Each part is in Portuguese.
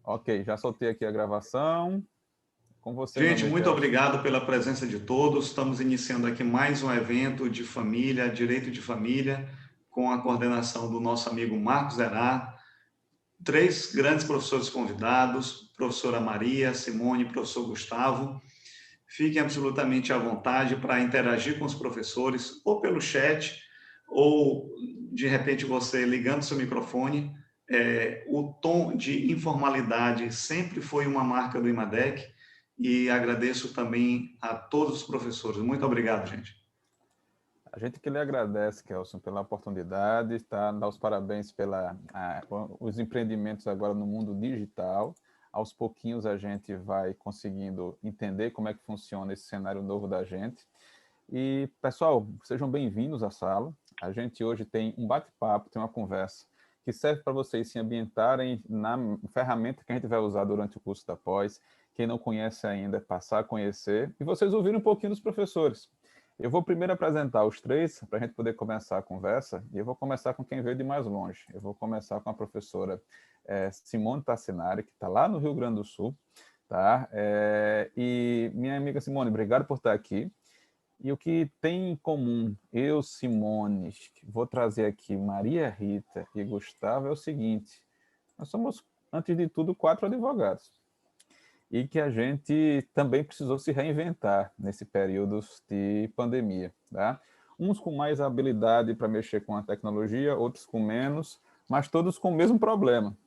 Ok, já soltei aqui a gravação. Com você, meu Gente, amigo muito Elcio. obrigado pela presença de todos. Estamos iniciando aqui mais um evento de família, direito de família, com a coordenação do nosso amigo Marcos Zerá. 3 grandes professores convidados, professora Maria, Simone, professor Gustavo. Fiquem absolutamente à vontade para interagir com os professores, ou pelo chat, ou, de repente, você ligando seu microfone. O tom de informalidade sempre foi uma marca do IMADEC, e agradeço também a todos os professores. Muito obrigado, gente. A gente que lhe agradece, Kelson, pela oportunidade, tá? Dar os parabéns os empreendimentos agora no mundo digital. Aos pouquinhos a gente vai conseguindo entender como é que funciona esse cenário novo da gente. E, pessoal, sejam bem-vindos à sala. A gente hoje tem um bate-papo, tem uma conversa que serve para vocês se ambientarem na ferramenta que a gente vai usar durante o curso da pós. Quem não conhece ainda, passar a conhecer. E vocês ouviram um pouquinho dos professores. Eu vou primeiro apresentar os 3, para a gente poder começar a conversa, e eu vou começar com quem veio de mais longe. Eu vou começar com a professora Simone Tassinari, que está lá no Rio Grande do Sul. Tá? E minha amiga Simone, obrigado por estar aqui. E o que tem em comum, eu, Simone, vou trazer aqui Maria Rita e Gustavo, é o seguinte: nós somos, antes de tudo, 4 advogados. E que a gente também precisou se reinventar nesse período de pandemia. Tá? Uns com mais habilidade para mexer com a tecnologia, outros com menos, mas todos com o mesmo problema.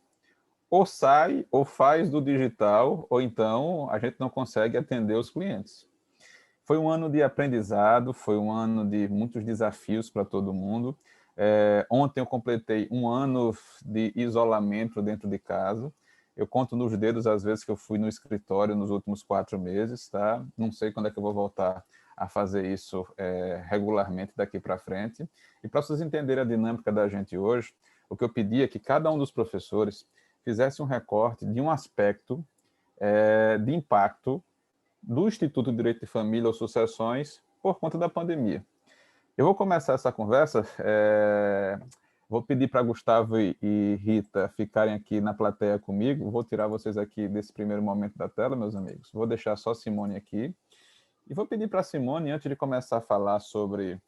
Ou sai, ou faz do digital, ou então a gente não consegue atender os clientes. Foi um ano de aprendizado, foi um ano de muitos desafios para todo mundo. Ontem eu completei um ano de isolamento dentro de casa. Eu conto nos dedos as vezes que eu fui no escritório nos últimos 4 meses, tá? Não sei quando é que eu vou voltar a fazer isso regularmente daqui para frente. E para vocês entenderem a dinâmica da gente hoje, o que eu pedi é que cada um dos professores fizesse um recorte de um aspecto de impacto do Instituto de Direito de Família ou Sucessões por conta da pandemia. Eu vou começar essa conversa, vou pedir para Gustavo e Rita ficarem aqui na plateia comigo, vou tirar vocês aqui desse primeiro momento da tela, meus amigos, vou deixar só Simone aqui, e vou pedir para Simone, antes de começar a falar sobre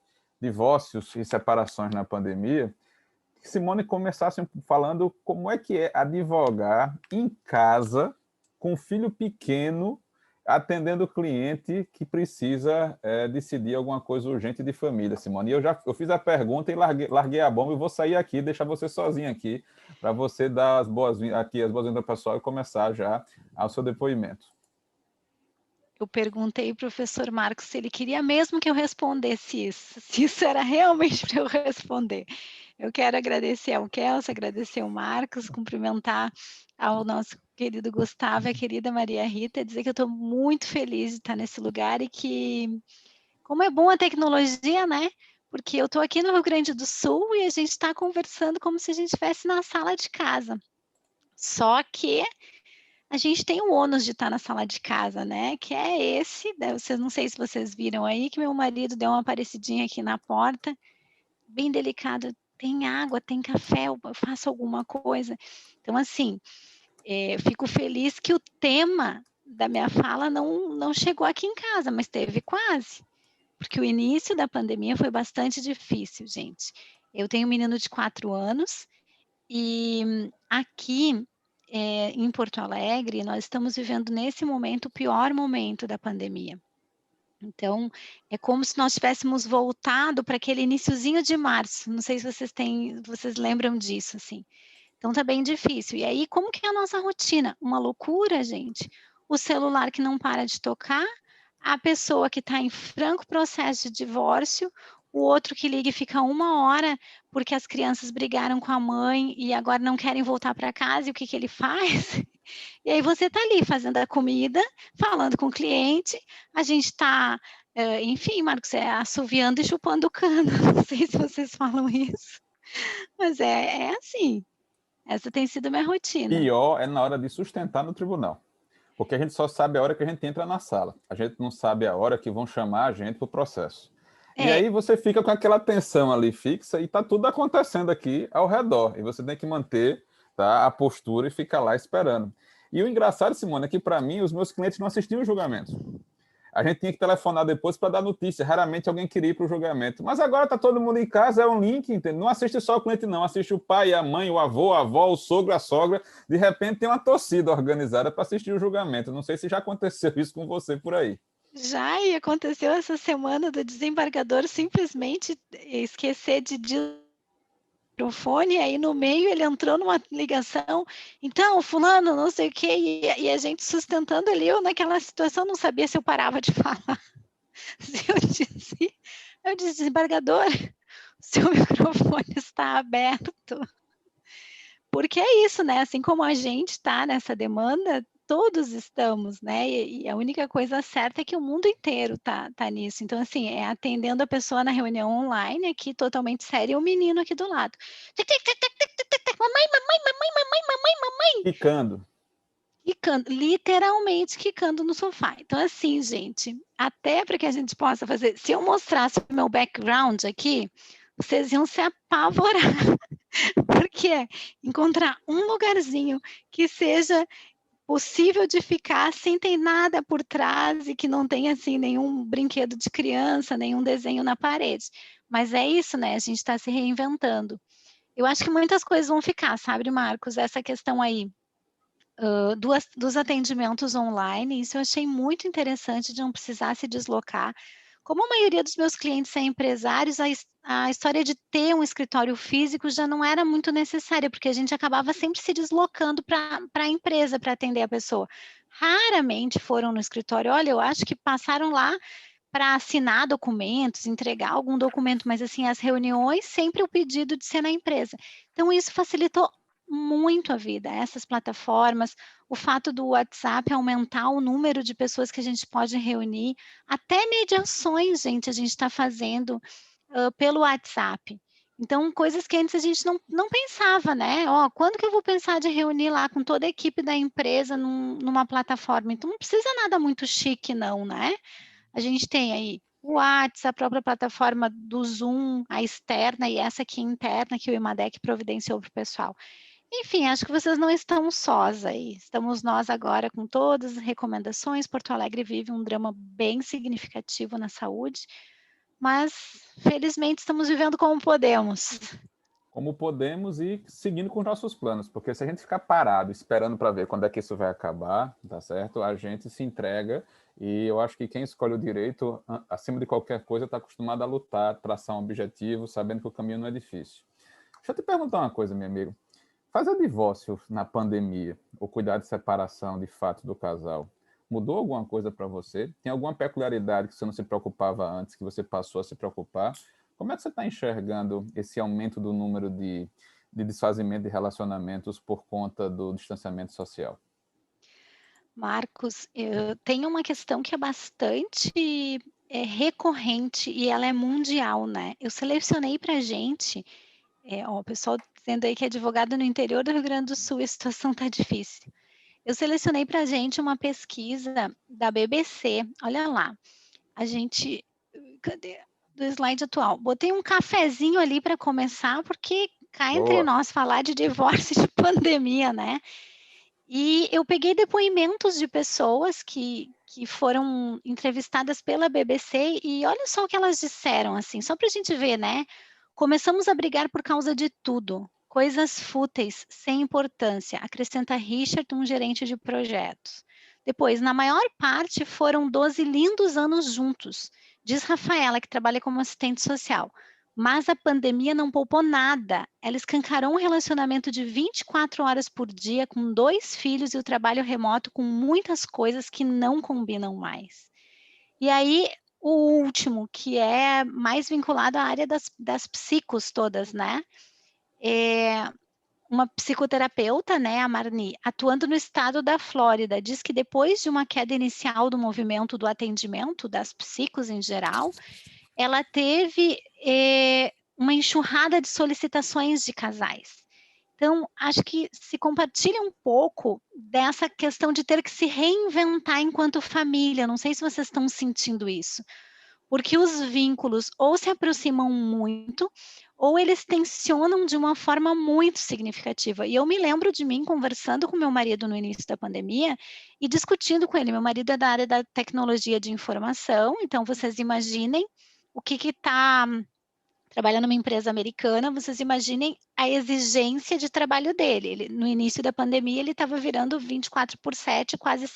divórcios e separações na pandemia, que Simone começasse falando como é que é advogar em casa com um filho pequeno atendendo o cliente que precisa decidir alguma coisa urgente de família, Simone. E eu fiz a pergunta e larguei a bomba e vou sair aqui, deixar você sozinho aqui, para você dar as boas-vindas ao pessoal e começar já o seu depoimento. Eu perguntei ao professor Marcos se ele queria mesmo que eu respondesse isso, se isso era realmente para eu responder. Eu quero agradecer ao Kelso, agradecer ao Marcos, cumprimentar ao nosso querido Gustavo e a querida Maria Rita, dizer que eu estou muito feliz de estar nesse lugar e que, como é bom a tecnologia, né? Porque eu estou aqui no Rio Grande do Sul e a gente está conversando como se a gente estivesse na sala de casa. Só que a gente tem o ônus de estar na sala de casa, né? Que é esse, não sei se vocês viram aí, que meu marido deu uma aparecidinha aqui na porta, bem delicado, tem água, tem café, eu faço alguma coisa. Então, assim, fico feliz que o tema da minha fala não chegou aqui em casa, mas teve quase. Porque o início da pandemia foi bastante difícil, gente. Eu tenho um menino de 4 anos e aqui em Porto Alegre, nós estamos vivendo nesse momento o pior momento da pandemia. Então, é como se nós tivéssemos voltado para aquele iniciozinho de março. Não sei se vocês lembram disso, assim. Então, tá bem difícil. E aí, como que é a nossa rotina? Uma loucura, gente. O celular que não para de tocar, a pessoa que está em franco processo de divórcio, o outro que liga e fica 1 hora porque as crianças brigaram com a mãe e agora não querem voltar para casa, e o que que ele faz? E aí você está ali fazendo a comida, falando com o cliente, a gente está, enfim, Marcos, assoviando e chupando o cano. Não sei se vocês falam isso, mas é assim. Essa tem sido a minha rotina. Pior é na hora de sustentar no tribunal, porque a gente só sabe a hora que a gente entra na sala, a gente não sabe a hora que vão chamar a gente para o processo. E aí você fica com aquela tensão ali fixa e está tudo acontecendo aqui ao redor, e você tem que manter, tá, a postura e ficar lá esperando. E o engraçado, Simone, é que para mim os meus clientes não assistiam o julgamento. A gente tinha que telefonar depois para dar notícia. Raramente alguém queria ir para o julgamento. Mas agora está todo mundo em casa, é um link, entende? Não assiste só o cliente, não. Assiste o pai, a mãe, o avô, a avó, o sogro, a sogra. De repente tem uma torcida organizada para assistir o julgamento. Não sei se já aconteceu isso com você por aí. Já, e aconteceu essa semana do desembargador simplesmente esquecer de microfone, aí no meio ele entrou numa ligação, então, fulano, não sei o quê, e a gente sustentando ali, eu naquela situação não sabia se eu parava de falar, eu disse, desembargador, seu microfone está aberto, porque é isso, né, assim como a gente está nessa demanda, todos estamos, né, e a única coisa certa é que o mundo inteiro tá nisso, então assim, é atendendo a pessoa na reunião online aqui, totalmente séria, e o menino aqui do lado, mamãe, mamãe, mamãe, mamãe, mamãe, mamãe. Quicando. Quicando, literalmente quicando no sofá. Então, assim, gente, até para que a gente possa fazer, se eu mostrasse o meu background aqui, vocês iam se apavorar, porque encontrar um lugarzinho que seja possível de ficar sem ter nada por trás e que não tenha, assim, nenhum brinquedo de criança, nenhum desenho na parede. Mas é isso, né? A gente está se reinventando. Eu acho que muitas coisas vão ficar, sabe, Marcos? Essa questão aí dos atendimentos online, isso eu achei muito interessante de não precisar se deslocar. Como a maioria dos meus clientes é empresários, a história de ter um escritório físico já não era muito necessária, porque a gente acabava sempre se deslocando para a empresa para atender a pessoa. Raramente foram no escritório, olha, eu acho que passaram lá para assinar documentos, entregar algum documento, mas assim, as reuniões, sempre o pedido de ser na empresa. Então, isso facilitou muito a vida, essas plataformas, o fato do WhatsApp aumentar o número de pessoas que a gente pode reunir, até mediações, gente, a gente está fazendo pelo WhatsApp. Então, coisas que antes a gente não pensava, né? Ó, quando que eu vou pensar de reunir lá com toda a equipe da empresa numa plataforma? Então, não precisa nada muito chique, não, né? A gente tem aí o WhatsApp, a própria plataforma do Zoom, a externa e essa aqui interna que o Imadec providenciou para o pessoal. Enfim, acho que vocês não estão sós aí. Estamos nós agora com todas as recomendações. Porto Alegre vive um drama bem significativo na saúde, mas felizmente estamos vivendo como podemos. Como podemos e seguindo com os nossos planos, porque se a gente ficar parado esperando para ver quando é que isso vai acabar, tá certo? A gente se entrega e eu acho que quem escolhe o direito, acima de qualquer coisa, está acostumado a lutar, traçar um objetivo, sabendo que o caminho não é difícil. Deixa eu te perguntar uma coisa, meu amigo. Fazer divórcio na pandemia, ou cuidar de separação de fato do casal, mudou alguma coisa para você? Tem alguma peculiaridade que você não se preocupava antes, que você passou a se preocupar? Como é que você está enxergando esse aumento do número de desfazimento de relacionamentos por conta do distanciamento social? Marcos, tem uma questão que é bastante recorrente e ela é mundial, né? Eu selecionei para gente, o pessoal dizendo aí que é advogado no interior do Rio Grande do Sul, a situação está difícil. Eu selecionei para a gente uma pesquisa da BBC, olha lá, a gente, cadê? Do slide atual, botei um cafezinho ali para começar, porque cá entre Boa. nós falar de divórcio e de pandemia, né? E eu peguei depoimentos de pessoas que foram entrevistadas pela BBC e olha só o que elas disseram, assim, só para a gente ver, né? Começamos a brigar por causa de tudo, coisas fúteis, sem importância, acrescenta Richard, um gerente de projetos. Depois, na maior parte, foram 12 lindos anos juntos, diz Rafaela, que trabalha como assistente social. Mas a pandemia não poupou nada. Ela escancarou um relacionamento de 24 horas por dia, com 2 filhos e o trabalho remoto, com muitas coisas que não combinam mais. E aí, o último, que é mais vinculado à área das psicos todas, né? Uma psicoterapeuta, né, a Marni, atuando no estado da Flórida, diz que depois de uma queda inicial do movimento do atendimento, das psicos em geral, ela teve uma enxurrada de solicitações de casais. Então, acho que se compartilha um pouco dessa questão de ter que se reinventar enquanto família. Não sei se vocês estão sentindo isso. Porque os vínculos ou se aproximam muito, ou eles tensionam de uma forma muito significativa. E eu me lembro de mim conversando com meu marido no início da pandemia e discutindo com ele. Meu marido é da área da tecnologia de informação, então vocês imaginem o que está trabalhando numa empresa americana, vocês imaginem a exigência de trabalho dele. Ele, no início da pandemia, ele estava virando 24/7, quase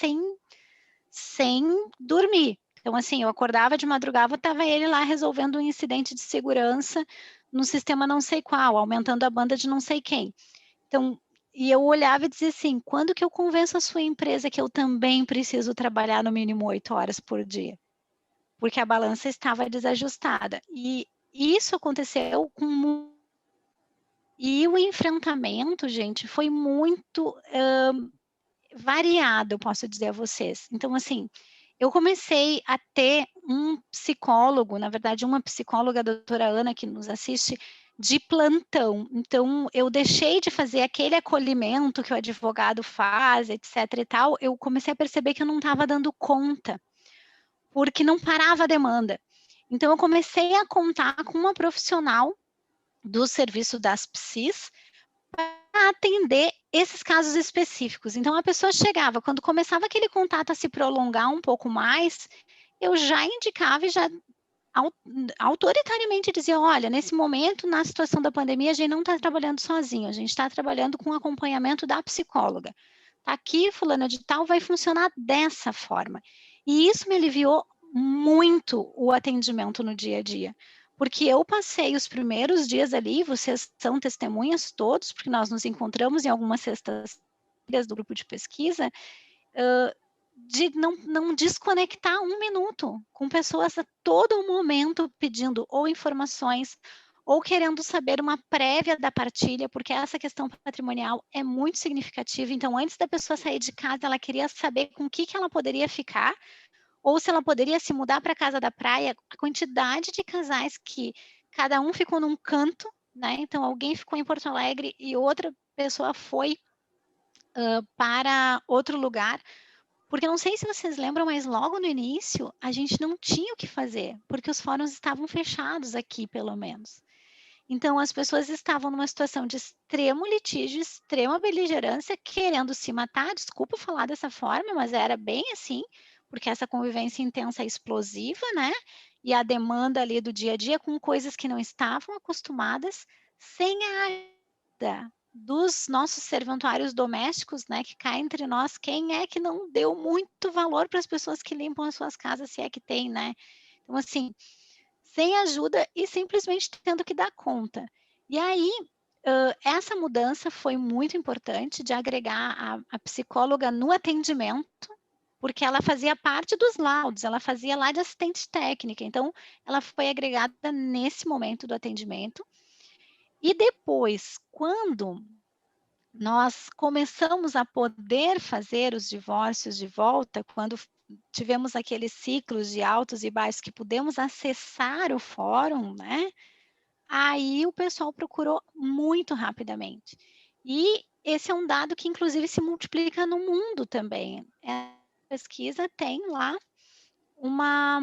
sem dormir. Então, assim, eu acordava de madrugada, estava ele lá resolvendo um incidente de segurança no sistema não sei qual, aumentando a banda de não sei quem. Então, e eu olhava e dizia assim, quando que eu convenço a sua empresa que eu também preciso trabalhar no mínimo 8 horas por dia? Porque a balança estava desajustada. E isso aconteceu com... E o enfrentamento, gente, foi muito variado, eu posso dizer a vocês. Então, assim, eu comecei a ter um psicólogo, na verdade, uma psicóloga, a doutora Ana, que nos assiste, de plantão. Então, eu deixei de fazer aquele acolhimento que o advogado faz, etc e tal, eu comecei a perceber que eu não estava dando conta, porque não parava a demanda. Então, eu comecei a contar com uma profissional do serviço das PSIs para atender esses casos específicos. Então, a pessoa chegava, quando começava aquele contato a se prolongar um pouco mais, eu já indicava e já autoritariamente dizia, olha, nesse momento, na situação da pandemia, a gente não está trabalhando sozinho, a gente está trabalhando com acompanhamento da psicóloga. Tá aqui, fulana de tal, vai funcionar dessa forma. E isso me aliviou muito o atendimento no dia a dia. Porque eu passei os primeiros dias ali, vocês são testemunhas todos, porque nós nos encontramos em algumas sextas-feiras do grupo de pesquisa, de não desconectar um minuto, com pessoas a todo momento pedindo ou informações, ou querendo saber uma prévia da partilha, porque essa questão patrimonial é muito significativa. Então, antes da pessoa sair de casa, ela queria saber com o que ela poderia ficar, ou se ela poderia se mudar para a casa da praia. A quantidade de casais que cada um ficou num canto, né? Então, alguém ficou em Porto Alegre e outra pessoa foi para outro lugar. Porque não sei se vocês lembram, mas logo no início a gente não tinha o que fazer, porque os fóruns estavam fechados aqui, pelo menos. Então, as pessoas estavam numa situação de extremo litígio, extrema beligerância, querendo se matar. Desculpa falar dessa forma, mas era bem assim, porque essa convivência intensa é explosiva, né? E a demanda ali do dia a dia com coisas que não estavam acostumadas, sem a ajuda dos nossos serventuários domésticos, né? Que cá entre nós, quem é que não deu muito valor para as pessoas que limpam as suas casas, se é que tem, né? Então, assim, sem ajuda e simplesmente tendo que dar conta. E aí, essa mudança foi muito importante de agregar a psicóloga no atendimento, porque ela fazia parte dos laudos, ela fazia lá de assistente técnica, então ela foi agregada nesse momento do atendimento. E depois, quando nós começamos a poder fazer os divórcios de volta, quando tivemos aqueles ciclos de altos e baixos que pudemos acessar o fórum, né? Aí o pessoal procurou muito rapidamente. E esse é um dado que, inclusive, se multiplica no mundo também. A pesquisa tem lá uma...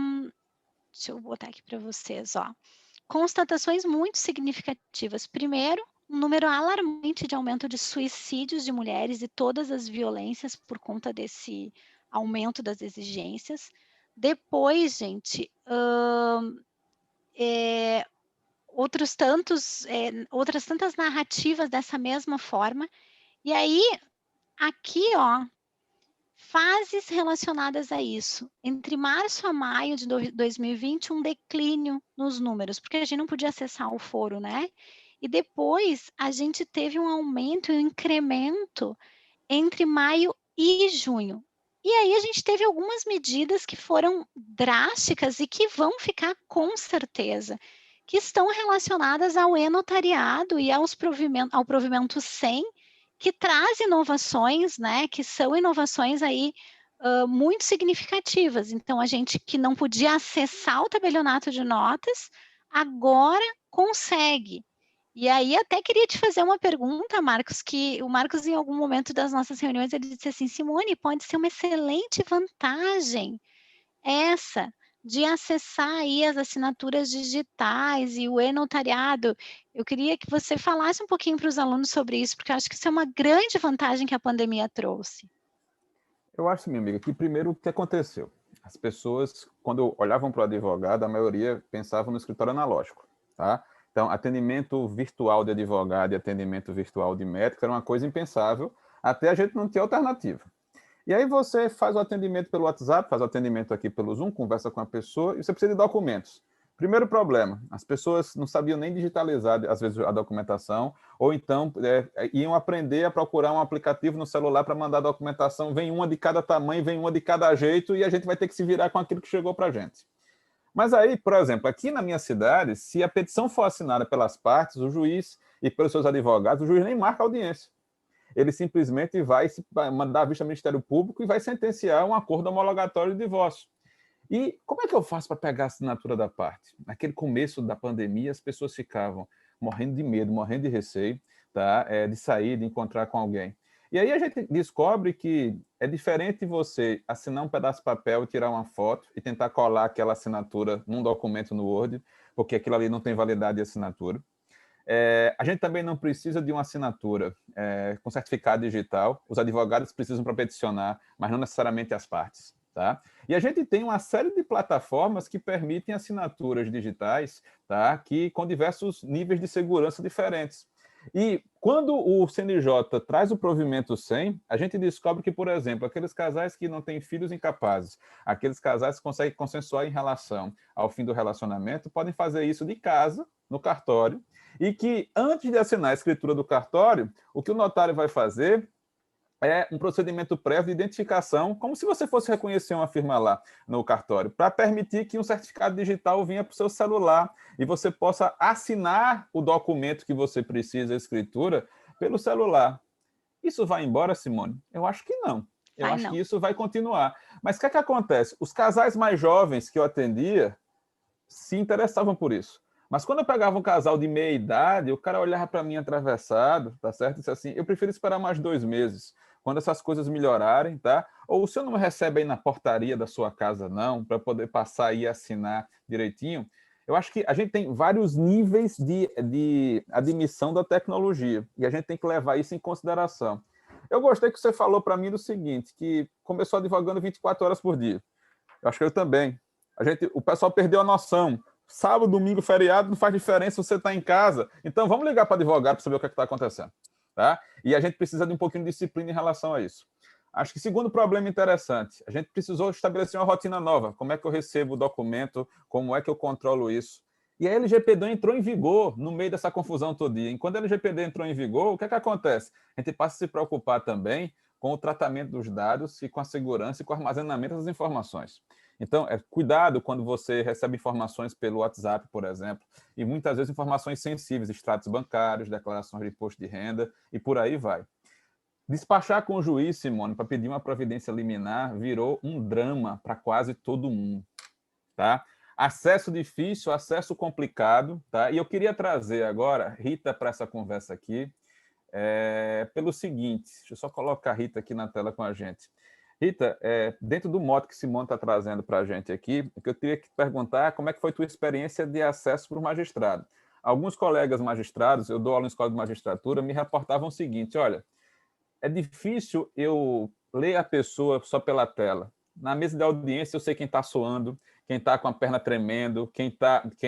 Deixa eu botar aqui para vocês, ó. Constatações muito significativas. Primeiro, um número alarmante de aumento de suicídios de mulheres e todas as violências por conta desse aumento das exigências. Depois, gente, outras tantas narrativas dessa mesma forma. E aí, aqui, ó, fases relacionadas a isso. Entre março a maio de 2020, um declínio nos números, porque a gente não podia acessar o foro, né? E depois a gente teve um aumento, um incremento entre maio e junho. E aí a gente teve algumas medidas que foram drásticas e que vão ficar com certeza, que estão relacionadas ao e-notariado e ao provimento 100, que traz inovações, né, que são inovações aí muito significativas. Então, a gente que não podia acessar o tabelionato de notas, agora consegue. E aí, até queria te fazer uma pergunta, Marcos, que o Marcos, em algum momento das nossas reuniões, ele disse assim, Simone, pode ser uma excelente vantagem essa de acessar aí as assinaturas digitais e o e-notariado. Eu queria que você falasse um pouquinho para os alunos sobre isso, porque eu acho que isso é uma grande vantagem que a pandemia trouxe. Eu acho, minha amiga, que primeiro o que aconteceu? As pessoas, quando olhavam para o advogado, a maioria pensava no escritório analógico, tá? Então, atendimento virtual de advogado e atendimento virtual de médico era uma coisa impensável, até a gente não ter alternativa. E aí você faz o atendimento pelo WhatsApp, faz o atendimento aqui pelo Zoom, conversa com a pessoa e você precisa de documentos. Primeiro problema, as pessoas não sabiam nem digitalizar, às vezes, a documentação, ou então iam aprender a procurar um aplicativo no celular para mandar a documentação, vem uma de cada tamanho, vem uma de cada jeito, e a gente vai ter que se virar com aquilo que chegou para a gente. Mas aí, por exemplo, aqui na minha cidade, se a petição for assinada pelas partes, o juiz e pelos seus advogados, o juiz nem marca a audiência. Ele simplesmente vai mandar a vista ao Ministério Público e vai sentenciar um acordo homologatório de divórcio. E como é que eu faço para pegar a assinatura da parte? Naquele começo da pandemia, as pessoas ficavam morrendo de medo, morrendo de receio, tá? De sair, de encontrar com alguém. E aí a gente descobre que é diferente você assinar um pedaço de papel, tirar uma foto e tentar colar aquela assinatura num documento no Word, porque aquilo ali não tem validade de assinatura. A gente também não precisa de uma assinatura com certificado digital. Os advogados precisam para peticionar, mas não necessariamente as partes. Tá? E a gente tem uma série de plataformas que permitem assinaturas digitais, tá? Que com diversos níveis de segurança diferentes. E quando o CNJ traz o provimento 100, a gente descobre que, por exemplo, aqueles casais que não têm filhos incapazes, aqueles casais que conseguem consensuar em relação ao fim do relacionamento, podem fazer isso de casa, no cartório, e que antes de assinar a escritura do cartório, o que o notário vai fazer é um procedimento prévio de identificação, como se você fosse reconhecer uma firma lá no cartório, para permitir que um certificado digital venha para o seu celular e você possa assinar o documento que você precisa, a escritura, pelo celular. Isso vai embora, Simone? Eu acho que não. Eu Vai acho que não. isso vai continuar. Mas o que é que acontece? Os casais mais jovens que eu atendia se interessavam por isso. Mas quando eu pegava um casal de meia idade, o cara olhava para mim atravessado, tá certo? E disse assim: eu prefiro esperar mais 2 meses, quando essas coisas melhorarem, tá? Ou o senhor não me recebe aí na portaria da sua casa, não, para poder passar aí e assinar direitinho. Eu acho que a gente tem vários níveis de admissão da tecnologia e a gente tem que levar isso em consideração. Eu gostei que você falou para mim do seguinte, que começou advogando 24 horas por dia. Eu acho que eu também. O pessoal perdeu a noção. Sábado, domingo, feriado, não faz diferença você estar em casa. Então, vamos ligar para o advogado para saber o que está acontecendo. Tá? E a gente precisa de um pouquinho de disciplina em relação a isso. Acho que segundo problema interessante, a gente precisou estabelecer uma rotina nova. Como é que eu recebo o documento? Como é que eu controlo isso? E a LGPD entrou em vigor no meio dessa confusão todinha. E quando a LGPD entrou em vigor, o que é que acontece? A gente passa a se preocupar também com o tratamento dos dados e com a segurança e com o armazenamento das informações. Então, cuidado quando você recebe informações pelo WhatsApp, por exemplo, e muitas vezes informações sensíveis, extratos bancários, declarações de imposto de renda e por aí vai. Despachar com o juiz, Simone, para pedir uma providência liminar virou um drama para quase todo mundo, tá? Acesso difícil, acesso complicado, tá? E eu queria trazer agora Rita para essa conversa aqui, pelo seguinte, deixa eu só colocar a Rita aqui na tela com a gente. Rita, dentro do modo que Simone está trazendo para a gente aqui, o que eu queria te perguntar como é que foi a tua experiência de acesso para o magistrado. Alguns colegas magistrados, eu dou aula em escola de magistratura, me reportavam o seguinte, olha, é difícil eu ler a pessoa só pela tela. Na mesa de audiência eu sei quem está suando, quem está com a perna tremendo, quem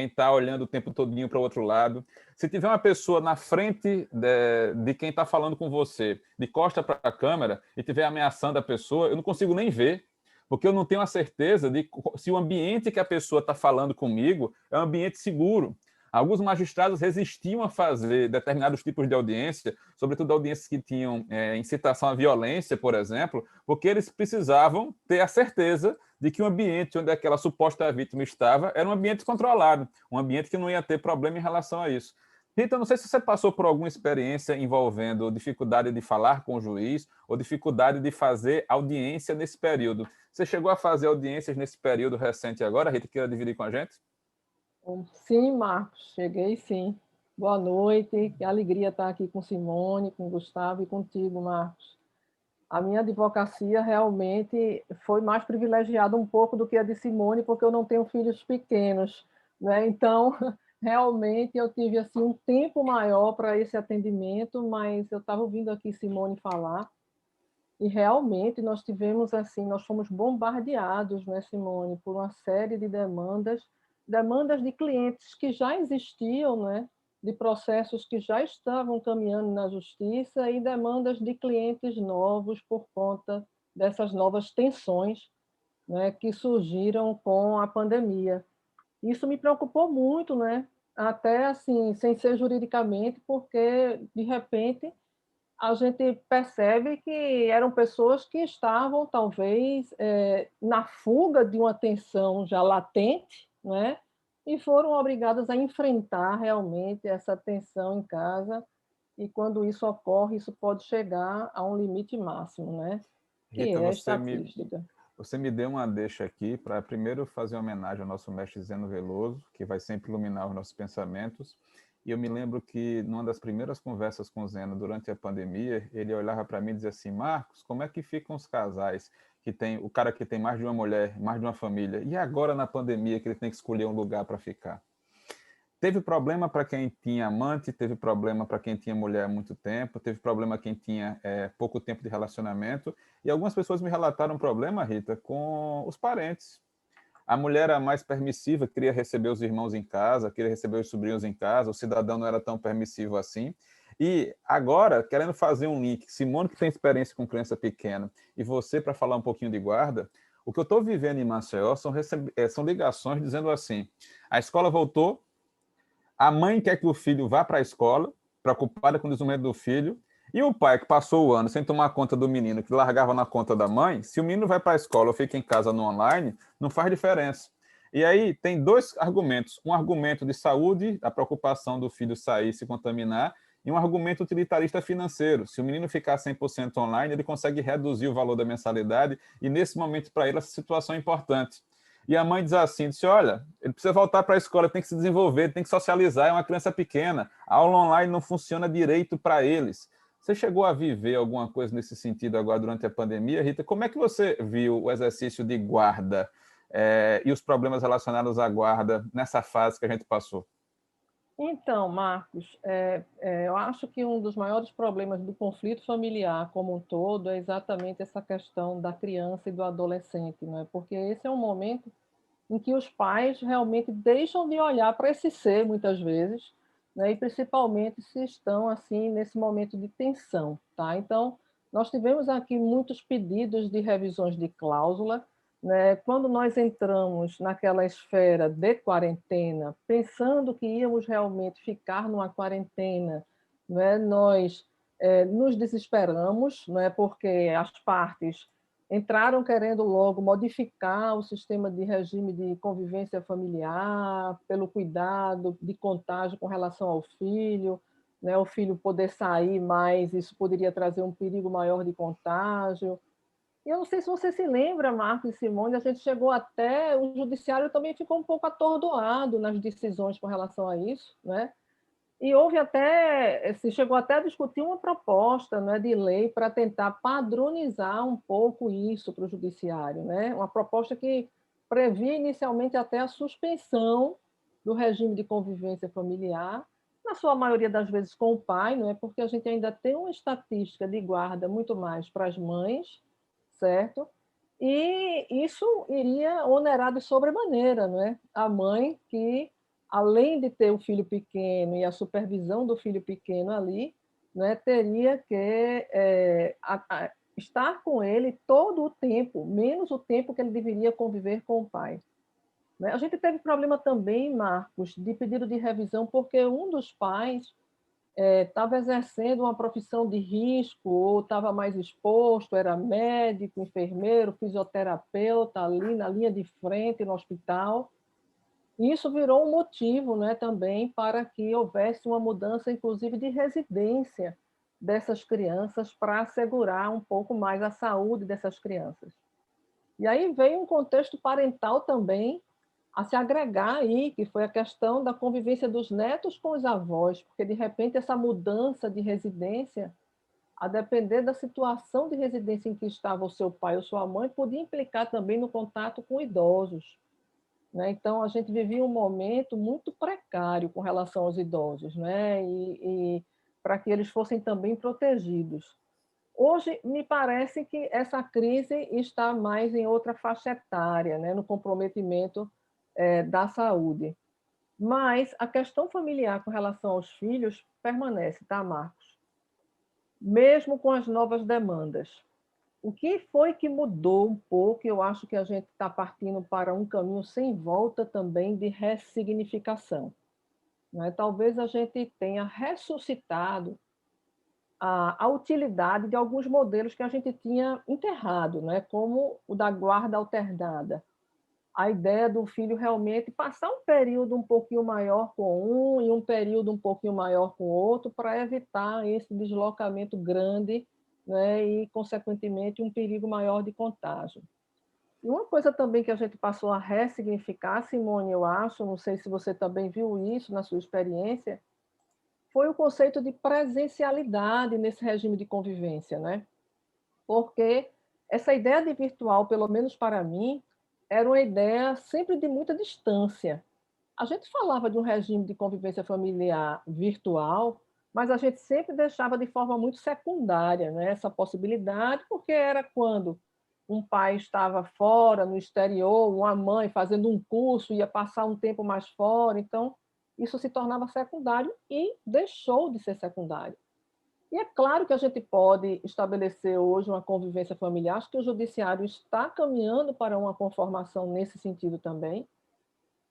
tá olhando o tempo todinho para o outro lado. Se tiver uma pessoa na frente de quem está falando com você, de costa para a câmera, e estiver ameaçando a pessoa, eu não consigo nem ver, porque eu não tenho a certeza de se o ambiente que a pessoa está falando comigo é um ambiente seguro. Alguns magistrados resistiam a fazer determinados tipos de audiência, sobretudo audiências que tinham incitação à violência, por exemplo, porque eles precisavam ter a certeza de que o ambiente onde aquela suposta vítima estava era um ambiente controlado, um ambiente que não ia ter problema em relação a isso. Rita, não sei se você passou por alguma experiência envolvendo dificuldade de falar com o juiz ou dificuldade de fazer audiência nesse período. Você chegou a fazer audiências nesse período recente agora, Rita, queira dividir com a gente? Sim, Marcos, cheguei sim. Boa noite, que alegria estar aqui com Simone, com Gustavo e contigo, Marcos. A minha advocacia realmente foi mais privilegiada um pouco do que a de Simone, porque eu não tenho filhos pequenos, né? Então, realmente eu tive assim um tempo maior para esse atendimento, mas eu estava ouvindo aqui Simone falar e realmente nós tivemos assim, nós fomos bombardeados, né, Simone, por uma série de demandas de clientes que já existiam, né, de processos que já estavam caminhando na justiça e demandas de clientes novos por conta dessas novas tensões, né, que surgiram com a pandemia. Isso me preocupou muito, né? Até assim, sem ser juridicamente, porque de repente a gente percebe que eram pessoas que estavam talvez na fuga de uma tensão já latente, né? E foram obrigadas a enfrentar realmente essa tensão em casa. E quando isso ocorre, isso pode chegar a um limite máximo, né? Que Rita, é a estatística. você me deu uma deixa aqui para primeiro fazer uma homenagem ao nosso mestre Zeno Veloso, que vai sempre iluminar os nossos pensamentos. E eu me lembro que, numa das primeiras conversas com o Zeno durante a pandemia, ele olhava para mim e dizia assim: Marcos, como é que ficam os casais que tem o cara que tem mais de uma mulher, mais de uma família, e agora na pandemia que ele tem que escolher um lugar para ficar? Teve problema para quem tinha amante, teve problema para quem tinha mulher há muito tempo, teve problema quem tinha pouco tempo de relacionamento, e algumas pessoas me relataram um problema, Rita, com os parentes. A mulher era mais permissiva, queria receber os irmãos em casa, queria receber os sobrinhos em casa, o cidadão não era tão permissivo assim. E agora, querendo fazer um link, Simone que tem experiência com criança pequena, e você para falar um pouquinho de guarda, o que eu estou vivendo em Maceió são ligações dizendo assim, a escola voltou, a mãe quer que o filho vá para a escola, preocupada com o desenvolvimento do filho, e o pai que passou o ano sem tomar conta do menino, que largava na conta da mãe, se o menino vai para a escola ou fica em casa no online, não faz diferença. E aí tem dois argumentos. Um argumento de saúde, a preocupação do filho sair e se contaminar, e um argumento utilitarista financeiro. Se o menino ficar 100% online, ele consegue reduzir o valor da mensalidade, e nesse momento, para ele, essa situação é importante. E a mãe diz assim, disse, olha, ele precisa voltar para a escola, tem que se desenvolver, tem que socializar, é uma criança pequena, a aula online não funciona direito para eles. Você chegou a viver alguma coisa nesse sentido agora durante a pandemia, Rita? Como é que você viu o exercício de guarda e os problemas relacionados à guarda nessa fase que a gente passou? Então, Marcos, eu acho que um dos maiores problemas do conflito familiar como um todo é exatamente essa questão da criança e do adolescente, não é? Porque esse é um momento em que os pais realmente deixam de olhar para esse ser, muitas vezes, né? E principalmente se estão assim nesse momento de tensão, tá? Então, nós tivemos aqui muitos pedidos de revisões de cláusula, né? Quando nós entramos naquela esfera de quarentena, pensando que íamos realmente ficar numa quarentena, né? Nós nos desesperamos, né? Porque as partes entraram querendo logo modificar o sistema de regime de convivência familiar, pelo cuidado de contágio com relação ao filho, né? O filho poder sair mais, isso poderia trazer um perigo maior de contágio. E eu não sei se você se lembra, Marcos e Simone, a gente chegou até, o judiciário também ficou um pouco atordoado nas decisões com relação a isso, né? E houve até, se chegou até a discutir uma proposta, né, de lei para tentar padronizar um pouco isso para o judiciário, né? Uma proposta que previa inicialmente até a suspensão do regime de convivência familiar, na sua maioria das vezes com o pai, não é? Porque a gente ainda tem uma estatística de guarda muito mais para as mães, certo? E isso iria onerar de sobremaneira, não é? A mãe que, além de ter o filho pequeno e a supervisão do filho pequeno ali, né, teria que estar com ele todo o tempo, menos o tempo que ele deveria conviver com o pai. Né? A gente teve problema também, Marcos, de pedido de revisão, porque um dos pais estava exercendo uma profissão de risco ou estava mais exposto, era médico, enfermeiro, fisioterapeuta ali na linha de frente no hospital. Isso virou um motivo, né, também para que houvesse uma mudança, inclusive, de residência dessas crianças para assegurar um pouco mais a saúde dessas crianças. E aí veio um contexto parental também a se agregar aí, que foi a questão da convivência dos netos com os avós, porque, de repente, essa mudança de residência a depender da situação de residência em que estava o seu pai ou sua mãe, podia implicar também no contato com idosos, né? Então, a gente vivia um momento muito precário com relação aos idosos, né? E para que eles fossem também protegidos. Hoje, me parece que essa crise está mais em outra faixa etária, né? No comprometimento da saúde. Mas a questão familiar com relação aos filhos permanece, tá, Marcos? Mesmo com as novas demandas. O que foi que mudou um pouco? Eu acho que a gente está partindo para um caminho sem volta também de ressignificação, né? Talvez a gente tenha ressuscitado a utilidade de alguns modelos que a gente tinha enterrado, né? Como o da guarda alternada. A ideia do filho realmente passar um período um pouquinho maior com um e um período um pouquinho maior com o outro para evitar esse deslocamento grande, né, e, consequentemente, um perigo maior de contágio. E uma coisa também que a gente passou a ressignificar, Simone, eu acho, não sei se você também viu isso na sua experiência, foi o conceito de presencialidade nesse regime de convivência, né? Porque essa ideia de virtual, pelo menos para mim, era uma ideia sempre de muita distância. A gente falava de um regime de convivência familiar virtual, mas a gente sempre deixava de forma muito secundária, né, essa possibilidade, porque era quando um pai estava fora, no exterior, uma mãe fazendo um curso, ia passar um tempo mais fora, então isso se tornava secundário e deixou de ser secundário. E é claro que a gente pode estabelecer hoje uma convivência familiar, acho que o judiciário está caminhando para uma conformação nesse sentido também,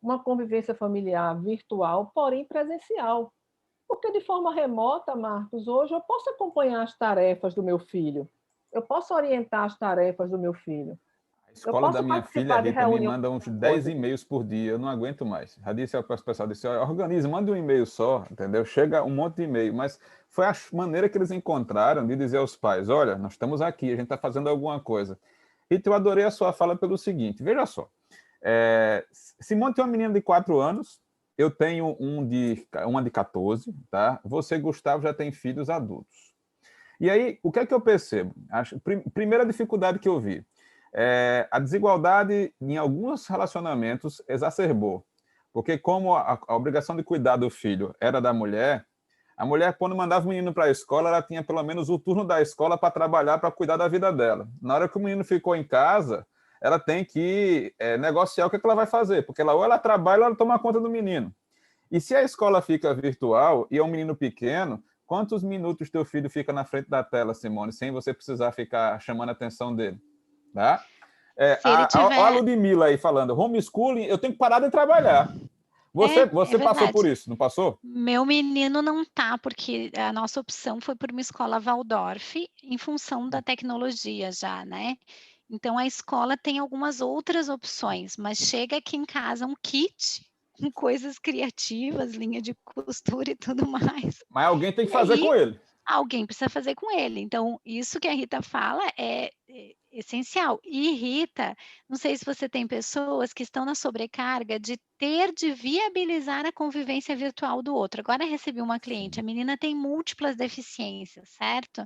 uma convivência familiar virtual, porém presencial. Porque de forma remota, Marcos, hoje eu posso acompanhar as tarefas do meu filho, eu posso orientar as tarefas do meu filho, A eu escola da posso minha filha, participar de Rita, me reuniões manda uns com 10 coisas. e-mails por dia, eu não aguento mais. Já disse ao pessoal, disse, organiza, manda um e-mail só, entendeu? Chega um monte de e-mail, mas foi a maneira que eles encontraram de dizer aos pais, olha, nós estamos aqui, a gente está fazendo alguma coisa. Rita, eu adorei a sua fala pelo seguinte, veja só, Simone tem uma menina de 4 anos, eu tenho uma de 14, tá? Você, Gustavo, já tem filhos adultos. E aí, o que é que eu percebo? Primeira dificuldade que eu vi, a desigualdade em alguns relacionamentos exacerbou. Porque como a obrigação de cuidar do filho era da mulher, a mulher, quando mandava o menino para a escola, ela tinha pelo menos o turno da escola para trabalhar, para cuidar da vida dela. Na hora que o menino ficou em casa, ela tem que negociar o que ela vai fazer, porque ou ela trabalha ou ela toma conta do menino. E se a escola fica virtual e é um menino pequeno, quantos minutos teu filho fica na frente da tela, Simone, sem você precisar ficar chamando a atenção dele? Tá? Se ele A tiver. Ludmilla aí falando, homeschooling, eu tenho que parar de trabalhar. É Você passou por verdade. isso, não passou? Meu menino não tá, porque a nossa opção foi por uma escola Waldorf, em função da tecnologia já, né? Então a escola tem algumas outras opções, mas chega aqui em casa um kit com coisas criativas, linha de costura e tudo mais. Mas alguém tem que E fazer aí com ele. alguém precisa fazer com ele. Então, isso que a Rita fala é essencial. E Rita, não sei se você tem pessoas que estão na sobrecarga de ter de viabilizar a convivência virtual do outro. Agora recebi uma cliente, a Sim. menina tem múltiplas deficiências, certo?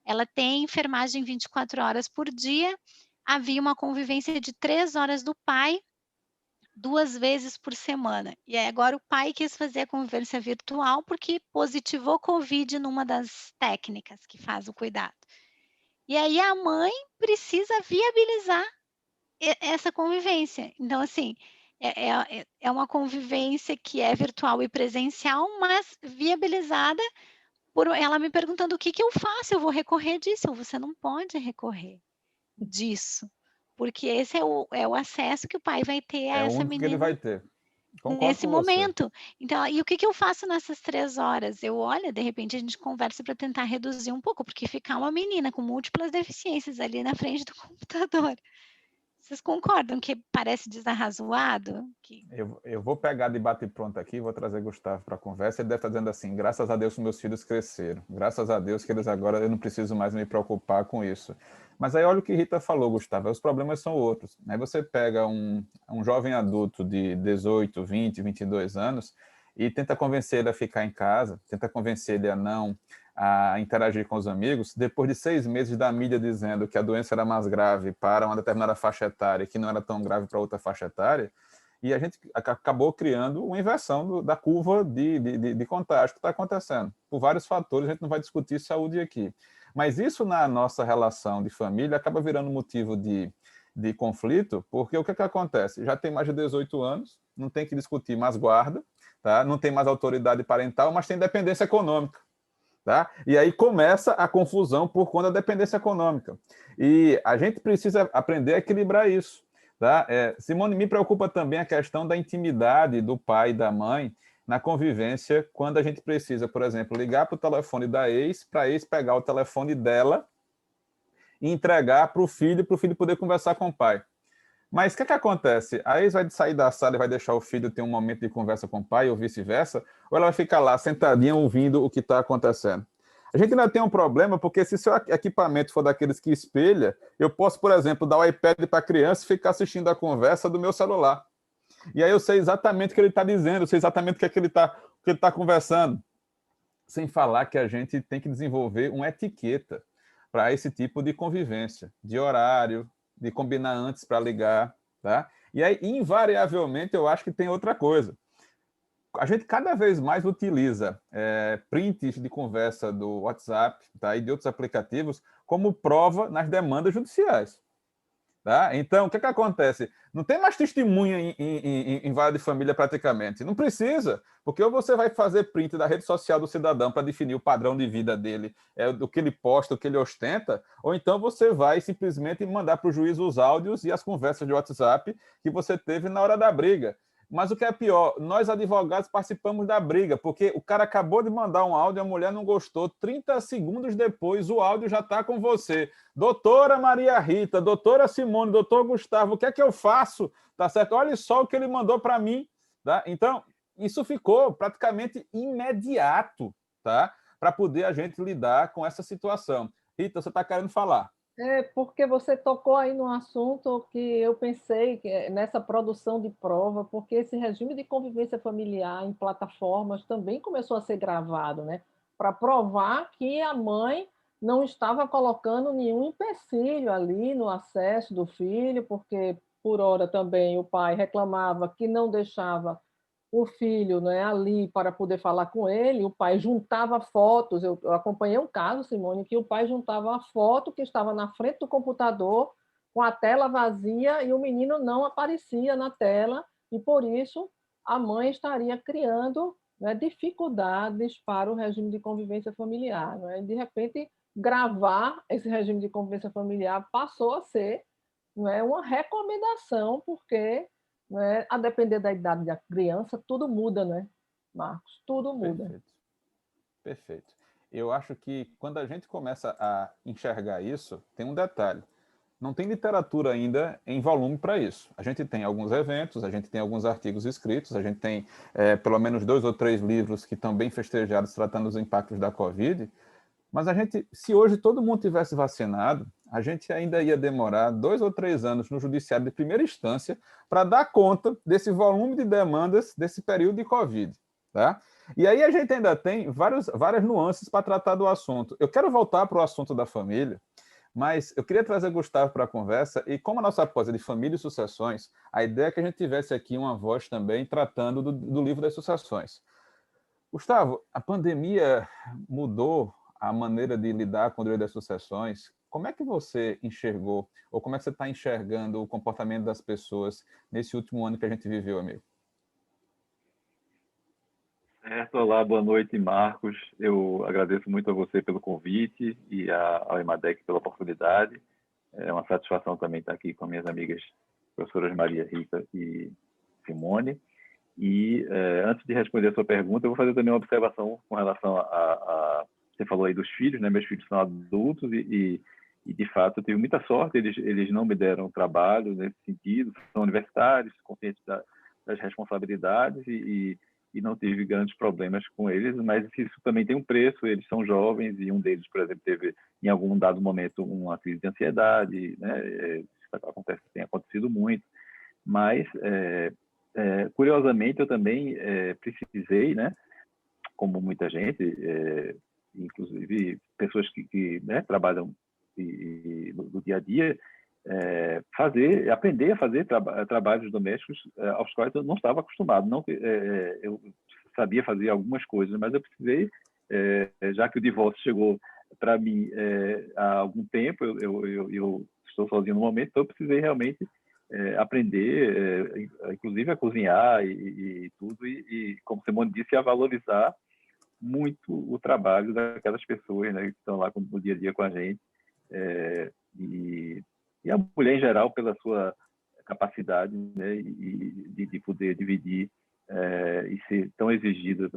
Ela tem enfermagem 24 horas por dia, havia uma convivência de 3 horas do pai 2 vezes por semana. E aí agora o pai quis fazer a convivência virtual, porque positivou covid numa das técnicas que faz o cuidado. E aí a mãe precisa viabilizar essa convivência. Então, assim, é uma convivência que é virtual e presencial, mas viabilizada por ela me perguntando: "O que que eu faço? Eu vou recorrer disso". Você não pode recorrer disso, porque esse é o acesso que o pai vai ter a É o essa único que ele menina vai ter. Concordo nesse com você. momento. Então, e o que que eu faço nessas 3 horas? Eu, olha, de repente a gente conversa para tentar reduzir um pouco, porque ficar uma menina com múltiplas deficiências ali na frente do computador. Vocês concordam que parece desarrazoado? Que Eu vou pegar de bate-pronto aqui, vou trazer Gustavo para a conversa. Ele deve estar dizendo assim: graças a Deus que meus filhos cresceram. Graças a Deus que eles agora eu não preciso mais me preocupar com isso. Mas aí olha o que Rita falou, Gustavo, os problemas são outros. Aí você pega um jovem adulto de 18, 20, 22 anos, e tenta convencer ele a ficar em casa, tenta convencer ele a interagir com os amigos, depois de 6 meses da mídia dizendo que a doença era mais grave para uma determinada faixa etária e que não era tão grave para outra faixa etária, e a gente acabou criando uma inversão da curva de contágio que está acontecendo. Por vários fatores, a gente não vai discutir saúde aqui. Mas isso na nossa relação de família acaba virando motivo de conflito, porque o que acontece? Já tem mais de 18 anos, não tem que discutir mais guarda, tá? Não tem mais autoridade parental, mas tem dependência econômica. Tá? E aí começa a confusão por conta da dependência econômica. E a gente precisa aprender a equilibrar isso. Tá? Simone, me preocupa também a questão da intimidade do pai e da mãe na convivência, quando a gente precisa, por exemplo, ligar para o telefone da ex, para a ex pegar o telefone dela e entregar para o filho poder conversar com o pai. Mas o que acontece? A ex vai sair da sala e vai deixar o filho ter um momento de conversa com o pai, ou vice-versa, ou ela vai ficar lá sentadinha ouvindo o que está acontecendo? A gente ainda tem um problema, porque se seu equipamento for daqueles que espelha, eu posso, por exemplo, dar o iPad para a criança e ficar assistindo a conversa do meu celular. E aí eu sei exatamente o que ele está dizendo, eu sei exatamente o que ele está conversando. Sem falar que a gente tem que desenvolver uma etiqueta para esse tipo de convivência, de horário, de combinar antes para ligar, tá? E aí, invariavelmente, eu acho que tem outra coisa. A gente cada vez mais utiliza prints de conversa do WhatsApp, tá? E de outros aplicativos como prova nas demandas judiciais. Tá? Então, o que acontece? Não tem mais testemunha em vara de família praticamente. Não precisa, porque ou você vai fazer print da rede social do cidadão para definir o padrão de vida dele, do que ele posta, o que ele ostenta, ou então você vai simplesmente mandar para o juiz os áudios e as conversas de WhatsApp que você teve na hora da briga. Mas o que é pior, nós advogados participamos da briga, porque o cara acabou de mandar um áudio, a mulher não gostou, 30 segundos depois o áudio já está com você. Doutora Maria Rita, doutora Simone, doutor Gustavo, o que é que eu faço? Tá certo? Olha só o que ele mandou para mim. Tá? Então, isso ficou praticamente imediato, tá? Para poder a gente lidar com essa situação. Rita, você está querendo falar? Porque você tocou aí num assunto que eu pensei que nessa produção de prova, porque esse regime de convivência familiar em plataformas também começou a ser gravado, né? Para provar que a mãe não estava colocando nenhum empecilho ali no acesso do filho, porque, por hora, também o pai reclamava que não deixava o filho, né, ali para poder falar com ele, o pai juntava fotos. Eu acompanhei um caso, Simone, que o pai juntava a foto que estava na frente do computador com a tela vazia e o menino não aparecia na tela, e por isso a mãe estaria criando, né, dificuldades para o regime de convivência familiar. Né? De repente, gravar esse regime de convivência familiar passou a ser, né, uma recomendação, porque, né, a depender da idade da criança, tudo muda, né, Marcos? Tudo muda. Perfeito. Perfeito. Eu acho que quando a gente começa a enxergar isso, tem um detalhe. Não tem literatura ainda em volume para isso. A gente tem alguns eventos, a gente tem alguns artigos escritos, a gente tem pelo menos 2 ou 3 livros que estão bem festejados tratando os impactos da Covid, mas a gente, se hoje todo mundo tivesse vacinado, a gente ainda ia demorar 2 ou 3 anos no judiciário de primeira instância para dar conta desse volume de demandas desse período de Covid. Tá? E aí a gente ainda tem várias nuances para tratar do assunto. Eu quero voltar para o assunto da família, mas eu queria trazer Gustavo para a conversa, e como a nossa pós é de família e sucessões, a ideia é que a gente tivesse aqui uma voz também tratando do livro das sucessões. Gustavo, a pandemia mudou a maneira de lidar com o direito das sucessões. Como é que você enxergou, ou como é que você está enxergando o comportamento das pessoas nesse último ano que a gente viveu, amigo? Certo, olá, boa noite, Marcos. Eu agradeço muito a você pelo convite e ao EMADEC pela oportunidade. É uma satisfação também estar aqui com minhas amigas professoras Maria Rita e Simone. E antes de responder a sua pergunta, eu vou fazer também uma observação com relação você falou aí dos filhos, né? Meus filhos são adultos e de fato eu tive muita sorte, eles não me deram trabalho nesse sentido, são universitários, conscientes das responsabilidades e não tive grandes problemas com eles, mas isso também tem um preço. Eles são jovens e um deles, por exemplo, teve em algum dado momento uma crise de ansiedade, né? Isso tem acontecido muito, mas curiosamente, eu também precisei, né, como muita gente, inclusive pessoas que né, trabalham no dia a dia, aprender a fazer trabalhos domésticos aos quais eu não estava acostumado. Não, eu sabia fazer algumas coisas, mas eu precisei, já que o divórcio chegou para mim há algum tempo, eu estou sozinho no momento, então eu precisei realmente aprender, inclusive a cozinhar e tudo, e como Simone disse, a valorizar muito o trabalho daquelas pessoas, né, que estão lá no dia a dia com a gente, e a mulher em geral pela sua capacidade, né, de poder dividir e ser tão exigida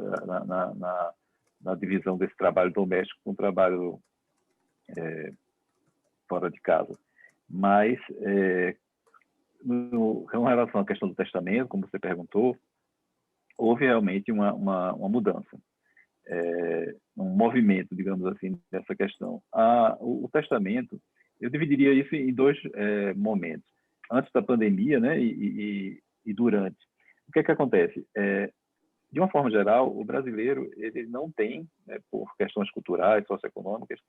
na divisão desse trabalho doméstico com o trabalho fora de casa. Mas, com relação à questão do testamento, como você perguntou, houve realmente uma mudança, um movimento, digamos assim, dessa questão. O testamento, eu dividiria isso em dois momentos. Antes da pandemia, né, e durante. O que é que acontece? De uma forma geral, o brasileiro ele não tem, né, por questões culturais, socioeconômicas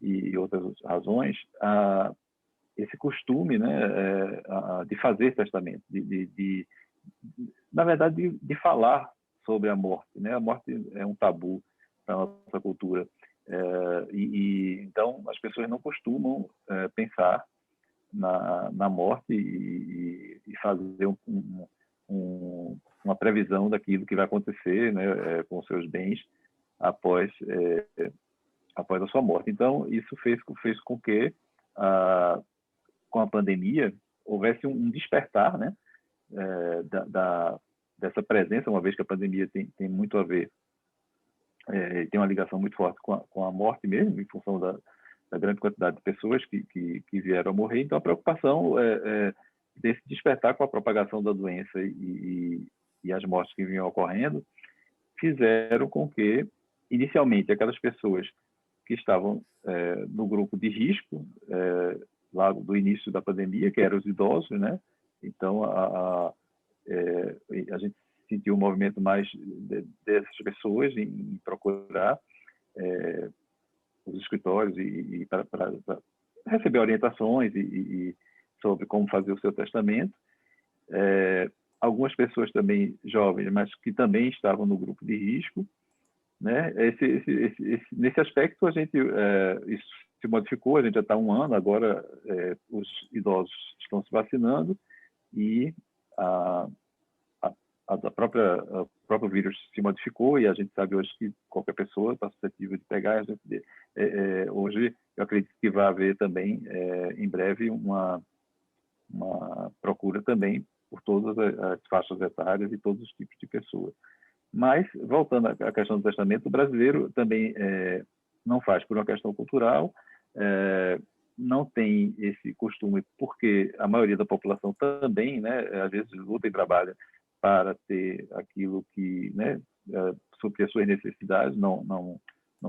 e outras razões, esse costume, né, de fazer testamento, na verdade, de falar sobre a morte, né? A morte é um tabu para a nossa cultura. Então, as pessoas não costumam pensar na morte e fazer uma previsão daquilo que vai acontecer, né, com os seus bens após a sua morte. Então, isso fez com que, com a pandemia, houvesse um despertar, né, dessa presença, uma vez que a pandemia tem muito a ver, tem uma ligação muito forte com a morte mesmo, em função da grande quantidade de pessoas que vieram a morrer. Então, a preocupação desse despertar com a propagação da doença e as mortes que vinham ocorrendo fizeram com que, inicialmente, aquelas pessoas que estavam no grupo de risco, lá do início da pandemia, que eram os idosos, né? Então, a gente sentiu um movimento mais dessas pessoas em procurar os escritórios e para receber orientações sobre como fazer o seu testamento. Algumas pessoas também jovens, mas que também estavam no grupo de risco, né? Nesse aspecto, isso se modificou, a gente já está há um ano, agora os idosos estão se vacinando e o próprio vírus se modificou e a gente sabe hoje que qualquer pessoa está suscetível de pegar. Hoje, eu acredito que vai haver também, em breve, uma procura também por todas as faixas etárias e todos os tipos de pessoas. Mas, voltando à questão do testamento, o brasileiro também não faz por uma questão cultural, não tem esse costume, porque a maioria da população também, né, às vezes, luta e trabalha para ter aquilo que, né, suprir as suas necessidades, não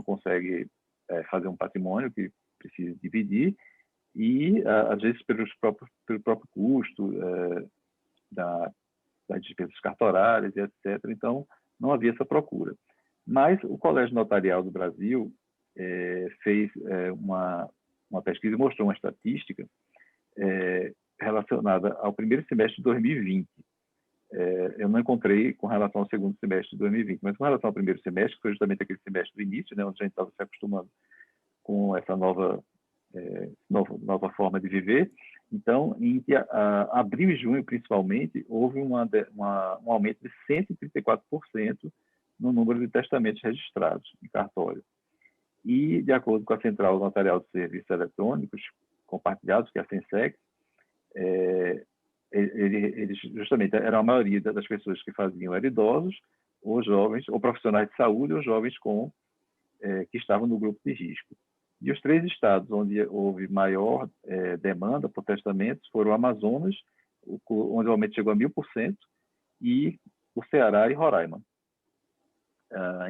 consegue fazer um patrimônio que precisa dividir, e, às vezes, pelo próprio custo das despesas cartorárias e etc. Então, não havia essa procura. Mas o Colégio Notarial do Brasil fez uma pesquisa e mostrou uma estatística relacionada ao primeiro semestre de 2020. Eu não encontrei com relação ao segundo semestre de 2020, mas com relação ao primeiro semestre, que foi justamente aquele semestre do início, né, onde a gente estava se acostumando com essa nova forma de viver. Então, em abril e junho, principalmente, houve um aumento de 134% no número de testamentos registrados em cartório. E, de acordo com a Central Notarial de Serviços Eletrônicos Compartilhados, que é a Sensex, eles justamente eram a maioria das pessoas que faziam eram idosos, ou jovens, ou profissionais de saúde, ou jovens que estavam no grupo de risco. E os 3 estados onde houve maior demanda por testamentos foram o Amazonas, onde o aumento chegou a 1000%, e o Ceará e Roraima.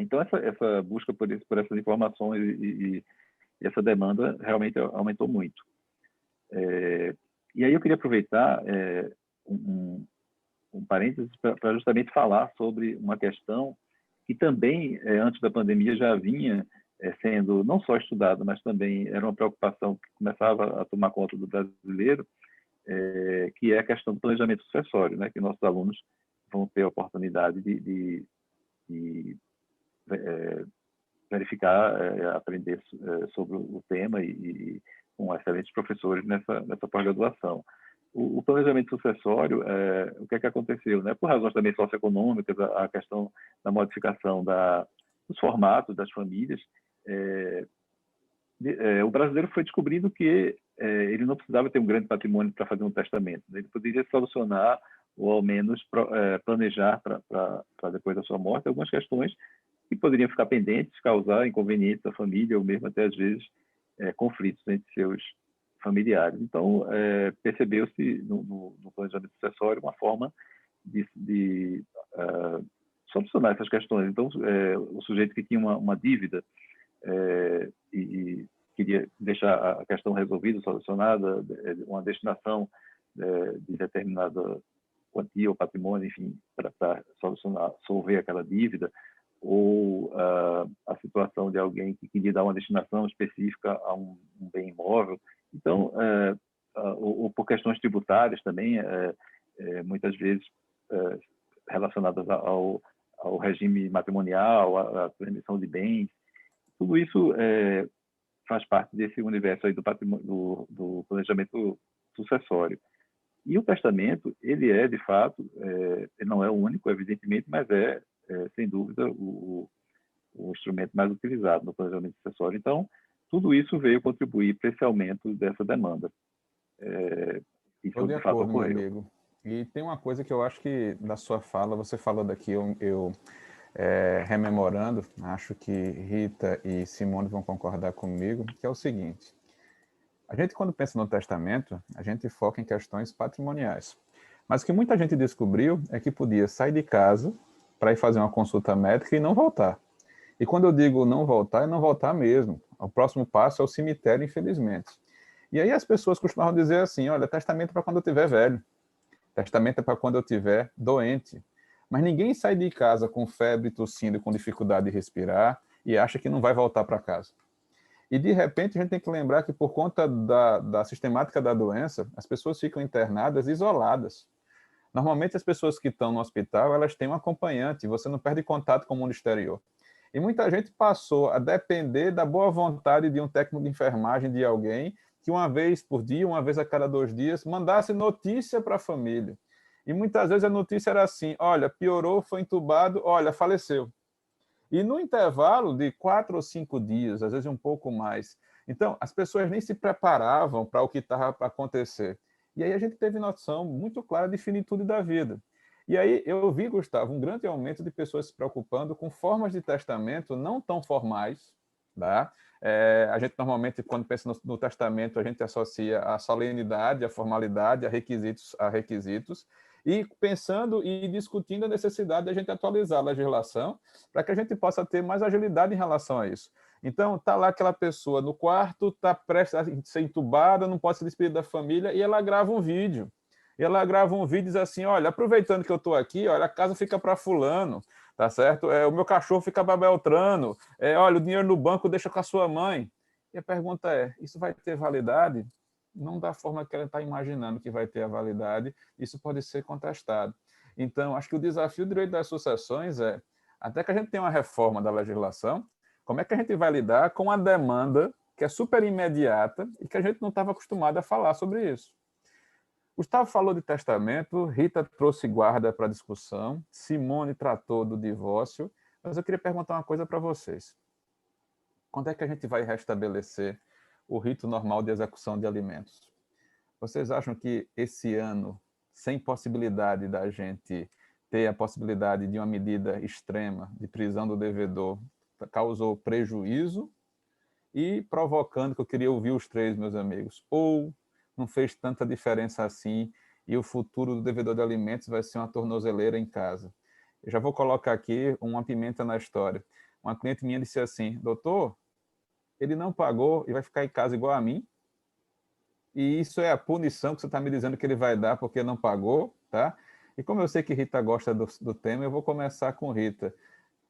Então, essa busca por essas informações e essa demanda realmente aumentou muito. E aí eu queria aproveitar um parênteses para justamente falar sobre uma questão que também, antes da pandemia, já vinha sendo não só estudada, mas também era uma preocupação que começava a tomar conta do brasileiro, que é a questão do planejamento sucessório, né? Que nossos alunos vão ter a oportunidade de verificar, aprender sobre o tema e com excelentes professores nessa pós-graduação. O planejamento sucessório, o que é que aconteceu? Né? Por razões também socioeconômicas, a questão da modificação dos formatos das famílias, o brasileiro foi descobrindo que ele não precisava ter um grande patrimônio para fazer um testamento. Ele poderia solucionar, ou ao menos planejar para depois da sua morte, algumas questões que poderiam ficar pendentes, causar inconvenientes à família, ou mesmo até, às vezes, conflitos entre seus familiares. Então, percebeu-se no planejamento sucessório uma forma de solucionar essas questões. Então, o sujeito que tinha uma dívida e queria deixar a questão resolvida, solucionada, uma destinação de determinada quantia ou patrimônio, enfim, para solver aquela dívida, ou a situação de alguém que queria dar uma destinação específica a um bem imóvel. Então, ou por questões tributárias também, muitas vezes relacionadas ao regime matrimonial, à transmissão de bens. Tudo isso faz parte desse universo aí do planejamento sucessório. E o testamento, ele de fato, ele não é o único, evidentemente, mas sem dúvida, o instrumento mais utilizado no planejamento sucessório. Então, tudo isso veio contribuir para esse aumento dessa demanda. Estou de acordo, meu amigo. E tem uma coisa que eu acho que, da sua fala, você falou daqui, eu rememorando, acho que Rita e Simone vão concordar comigo, que é o seguinte: a gente, quando pensa no testamento, a gente foca em questões patrimoniais. Mas o que muita gente descobriu é que podia sair de casa para ir fazer uma consulta médica e não voltar. E quando eu digo não voltar, é não voltar mesmo. O próximo passo é o cemitério, infelizmente. E aí as pessoas costumavam dizer assim: olha, testamento é para quando eu estiver velho. Testamento é para quando eu estiver doente. Mas ninguém sai de casa com febre, tossindo, com dificuldade de respirar e acha que não vai voltar para casa. E, de repente, a gente tem que lembrar que, por conta da sistemática da doença, as pessoas ficam internadas isoladas. Normalmente, as pessoas que estão no hospital, elas têm um acompanhante, você não perde contato com o mundo exterior. E muita gente passou a depender da boa vontade de um técnico de enfermagem, de alguém que uma vez por dia, uma vez a cada 2 dias, mandasse notícia para a família. E muitas vezes a notícia era assim: olha, piorou, foi entubado, olha, faleceu. E no intervalo de 4 ou 5 dias, às vezes um pouco mais. Então, as pessoas nem se preparavam para o que estava para acontecer. E aí a gente teve noção muito clara de finitude da vida. E aí eu vi, Gustavo, um grande aumento de pessoas se preocupando com formas de testamento não tão formais, tá? A gente normalmente, quando pensa no testamento, a gente associa a solenidade, a formalidade, a requisitos, e pensando e discutindo a necessidade de a gente atualizar a legislação para que a gente possa ter mais agilidade em relação a isso. Então, está lá aquela pessoa no quarto, está prestes a ser entubada, não pode se despedir da família, e ela grava um vídeo. E ela grava um vídeo e diz assim: olha, aproveitando que eu estou aqui, olha, a casa fica para fulano, tá certo? O meu cachorro fica para Beltrano, olha, o dinheiro no banco deixa com a sua mãe. E a pergunta é: isso vai ter validade? Não da forma que ela está imaginando que vai ter a validade, isso pode ser contestado. Então, acho que o desafio do direito das sucessões até que a gente tenha uma reforma da legislação, como é que a gente vai lidar com a demanda que é super imediata e que a gente não estava acostumado a falar sobre isso? Gustavo falou de testamento, Rita trouxe guarda para a discussão, Simone tratou do divórcio, mas eu queria perguntar uma coisa para vocês. Quando é que a gente vai restabelecer o rito normal de execução de alimentos? Vocês acham que esse ano, sem possibilidade da gente ter a possibilidade de uma medida extrema de prisão do devedor, causou prejuízo e provocando, que eu queria ouvir os 3, meus amigos, ou não fez tanta diferença assim e o futuro do devedor de alimentos vai ser uma tornozeleira em casa? Eu já vou colocar aqui uma pimenta na história. Uma cliente minha disse assim: doutor, ele não pagou e vai ficar em casa igual a mim? E isso é a punição que você está me dizendo que ele vai dar porque não pagou, tá? E como eu sei que Rita gosta do tema, eu vou começar com Rita.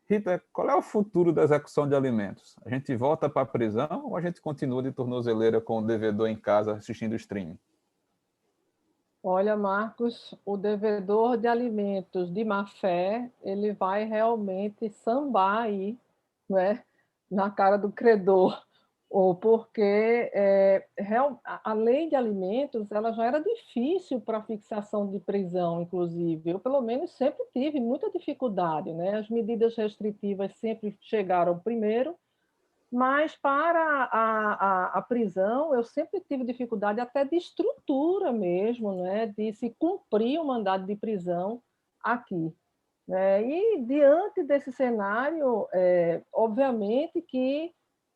Rita, qual é o futuro da execução de alimentos? A gente volta para a prisão ou a gente continua de tornozeleira com o devedor em casa assistindo o streaming? Olha, Marcos, o devedor de alimentos de má fé, ele vai realmente sambar aí, né, na cara do credor, ou porque a lei de alimentos ela já era difícil para fixação de prisão, inclusive. Eu, pelo menos, sempre tive muita dificuldade, né? As medidas restritivas sempre chegaram primeiro, mas para a prisão, eu sempre tive dificuldade até de estrutura mesmo, né? De se cumprir o mandado de prisão aqui. Né? E, diante desse cenário, obviamente que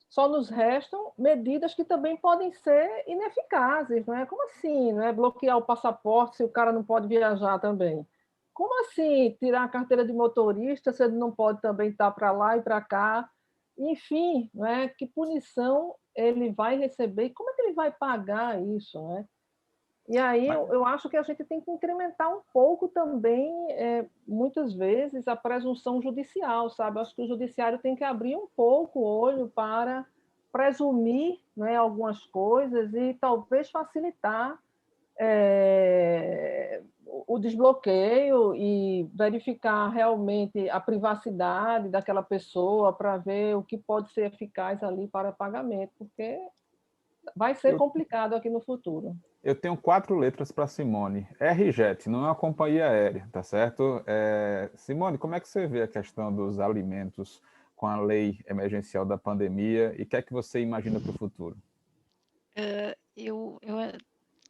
só nos restam medidas que também podem ser ineficazes. Não é? Como assim? Não é? Bloquear o passaporte se o cara não pode viajar também? Como assim tirar a carteira de motorista se ele não pode também estar para lá e para cá? Enfim, não é? Que punição ele vai receber e como é que ele vai pagar isso? Não é? E aí eu acho que a gente tem que incrementar um pouco também, muitas vezes, a presunção judicial, sabe? Eu acho que o judiciário tem que abrir um pouco o olho para presumir, né, algumas coisas e talvez facilitar o desbloqueio e verificar realmente a privacidade daquela pessoa para ver o que pode ser eficaz ali para pagamento, porque vai ser complicado aqui no futuro. Eu tenho 4 letras para Simone. RJet, não é uma companhia aérea, tá certo? Simone, como é que você vê a questão dos alimentos com a lei emergencial da pandemia e o que é que você imagina para o futuro?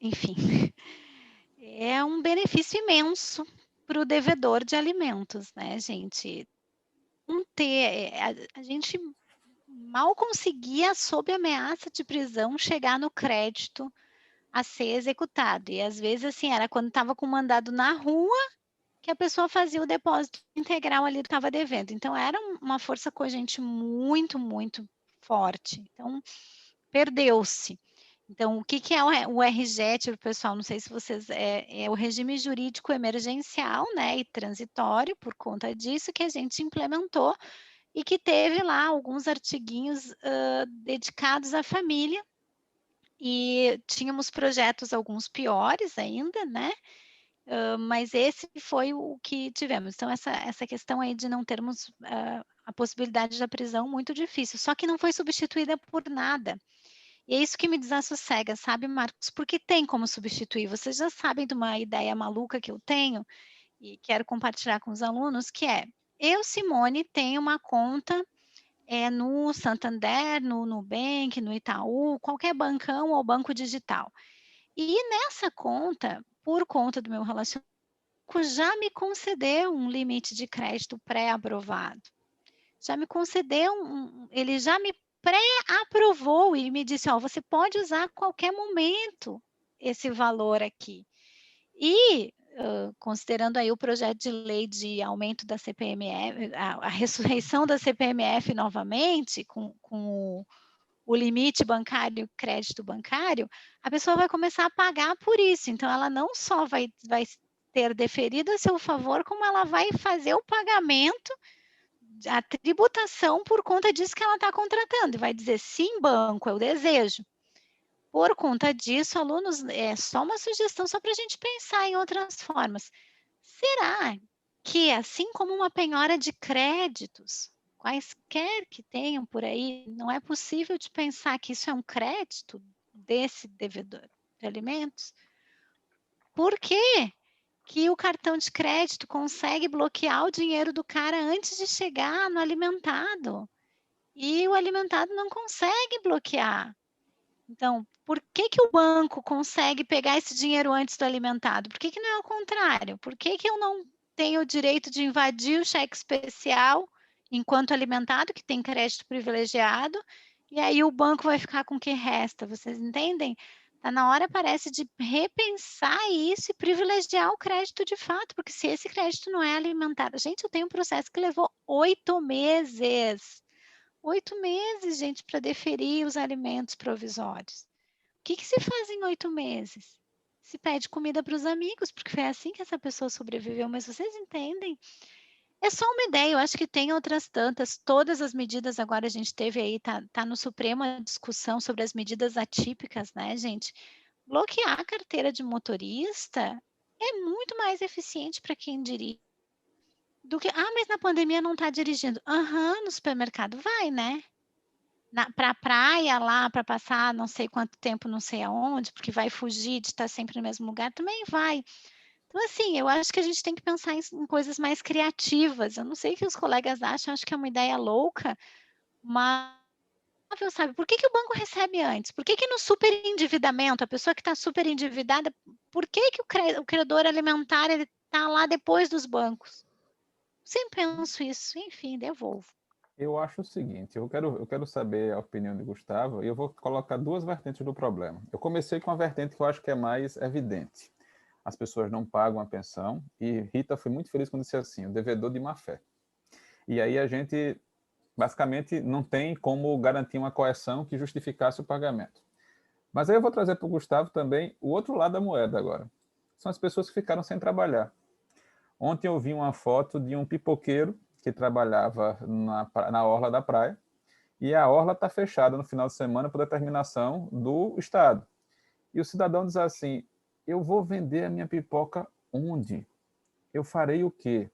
Enfim, é um benefício imenso para o devedor de alimentos, né, gente? A gente mal conseguia, sob ameaça de prisão, chegar no crédito a ser executado. E às vezes, assim, era quando estava com mandado na rua que a pessoa fazia o depósito integral ali que estava devendo. Então, era uma força cogente muito, muito forte. Então, perdeu-se. Então, o que é o RJet, pessoal? Não sei se vocês... É o regime jurídico emergencial, né, e transitório, por conta disso que a gente implementou e que teve lá alguns artiguinhos dedicados à família, e tínhamos projetos alguns piores ainda, né, mas esse foi o que tivemos. Então essa questão aí de não termos a possibilidade da prisão, muito difícil, só que não foi substituída por nada. E é isso que me desassossega, sabe, Marcos? Porque tem como substituir. Vocês já sabem de uma ideia maluca que eu tenho e quero compartilhar com os alunos, que é: eu, Simone, tenho uma conta no Santander, no Nubank, no Itaú, qualquer bancão ou banco digital. E nessa conta, por conta do meu relacionamento, já me concedeu um limite de crédito pré-aprovado. Já me concedeu ele já me pré-aprovou e me disse: ó, você pode usar a qualquer momento esse valor aqui. E considerando aí o projeto de lei de aumento da CPMF, a ressurreição da CPMF novamente, com o limite bancário, crédito bancário, a pessoa vai começar a pagar por isso. Então, ela não só vai ter deferido a seu favor, como ela vai fazer o pagamento, a tributação por conta disso que ela está contratando. E vai dizer: sim, banco, eu desejo. Por conta disso, alunos, é só uma sugestão, só para a gente pensar em outras formas. Será que, assim como uma penhora de créditos, quaisquer que tenham por aí, não é possível de pensar que isso é um crédito desse devedor de alimentos? Por que que o cartão de crédito consegue bloquear o dinheiro do cara antes de chegar no alimentado? E o alimentado não consegue bloquear. Então, por que que o banco consegue pegar esse dinheiro antes do alimentado? Por que que não é o contrário? Por que que eu não tenho o direito de invadir o cheque especial enquanto alimentado, que tem crédito privilegiado, e aí o banco vai ficar com o que resta? Vocês entendem? Está na hora, parece, de repensar isso e privilegiar o crédito de fato, porque se esse crédito não é alimentado... Gente, eu tenho um processo que levou 8 meses. 8 meses, gente, para deferir os alimentos provisórios. O que se faz em 8 meses? se pede comida para os amigos, porque foi assim que essa pessoa sobreviveu. Mas vocês entendem? É só uma ideia, eu acho que tem outras tantas. Todas as medidas agora a gente teve aí, tá no Supremo a discussão sobre as medidas atípicas, né, gente? Bloquear a carteira de motorista é muito mais eficiente para quem dirige do que: "Ah, mas na pandemia não está dirigindo". Aham, no supermercado vai, né? Pra praia lá, para passar não sei quanto tempo, não sei aonde, porque vai fugir de estar sempre no mesmo lugar, também vai. Então, assim, eu acho que a gente tem que pensar em coisas mais criativas. Eu não sei o que os colegas acham, acho que é uma ideia louca, mas, sabe, por que que o banco recebe antes? Por que que no superendividamento, a pessoa que está superendividada, por que que o credor alimentar, ele está lá depois dos bancos? Sempre penso isso, enfim, devolvo. Eu acho o seguinte, eu quero saber a opinião de Gustavo e eu vou colocar duas vertentes do problema. Eu comecei com a vertente que eu acho que é mais evidente. As pessoas não pagam a pensão e Rita foi muito feliz quando disse assim, o devedor de má fé. E aí a gente, basicamente, não tem como garantir uma coerção que justificasse o pagamento. Mas aí eu vou trazer para o Gustavo também o outro lado da moeda agora. São as pessoas que ficaram sem trabalhar. Ontem eu vi uma foto de um pipoqueiro que trabalhava na orla da praia, e a orla está fechada no final de semana por determinação do Estado. E o cidadão diz assim, eu vou vender a minha pipoca onde? Eu farei o quê?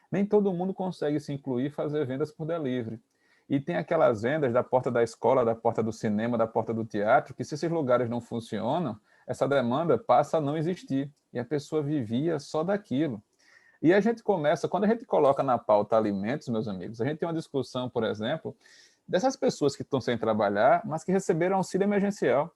Nem todo mundo consegue se incluir e fazer vendas por delivery. E tem aquelas vendas da porta da escola, da porta do cinema, da porta do teatro, que se esses lugares não funcionam, essa demanda passa a não existir. E a pessoa vivia só daquilo. E a gente começa, quando a gente coloca na pauta alimentos, meus amigos, a gente tem uma discussão, por exemplo, dessas pessoas que estão sem trabalhar, mas que receberam auxílio emergencial.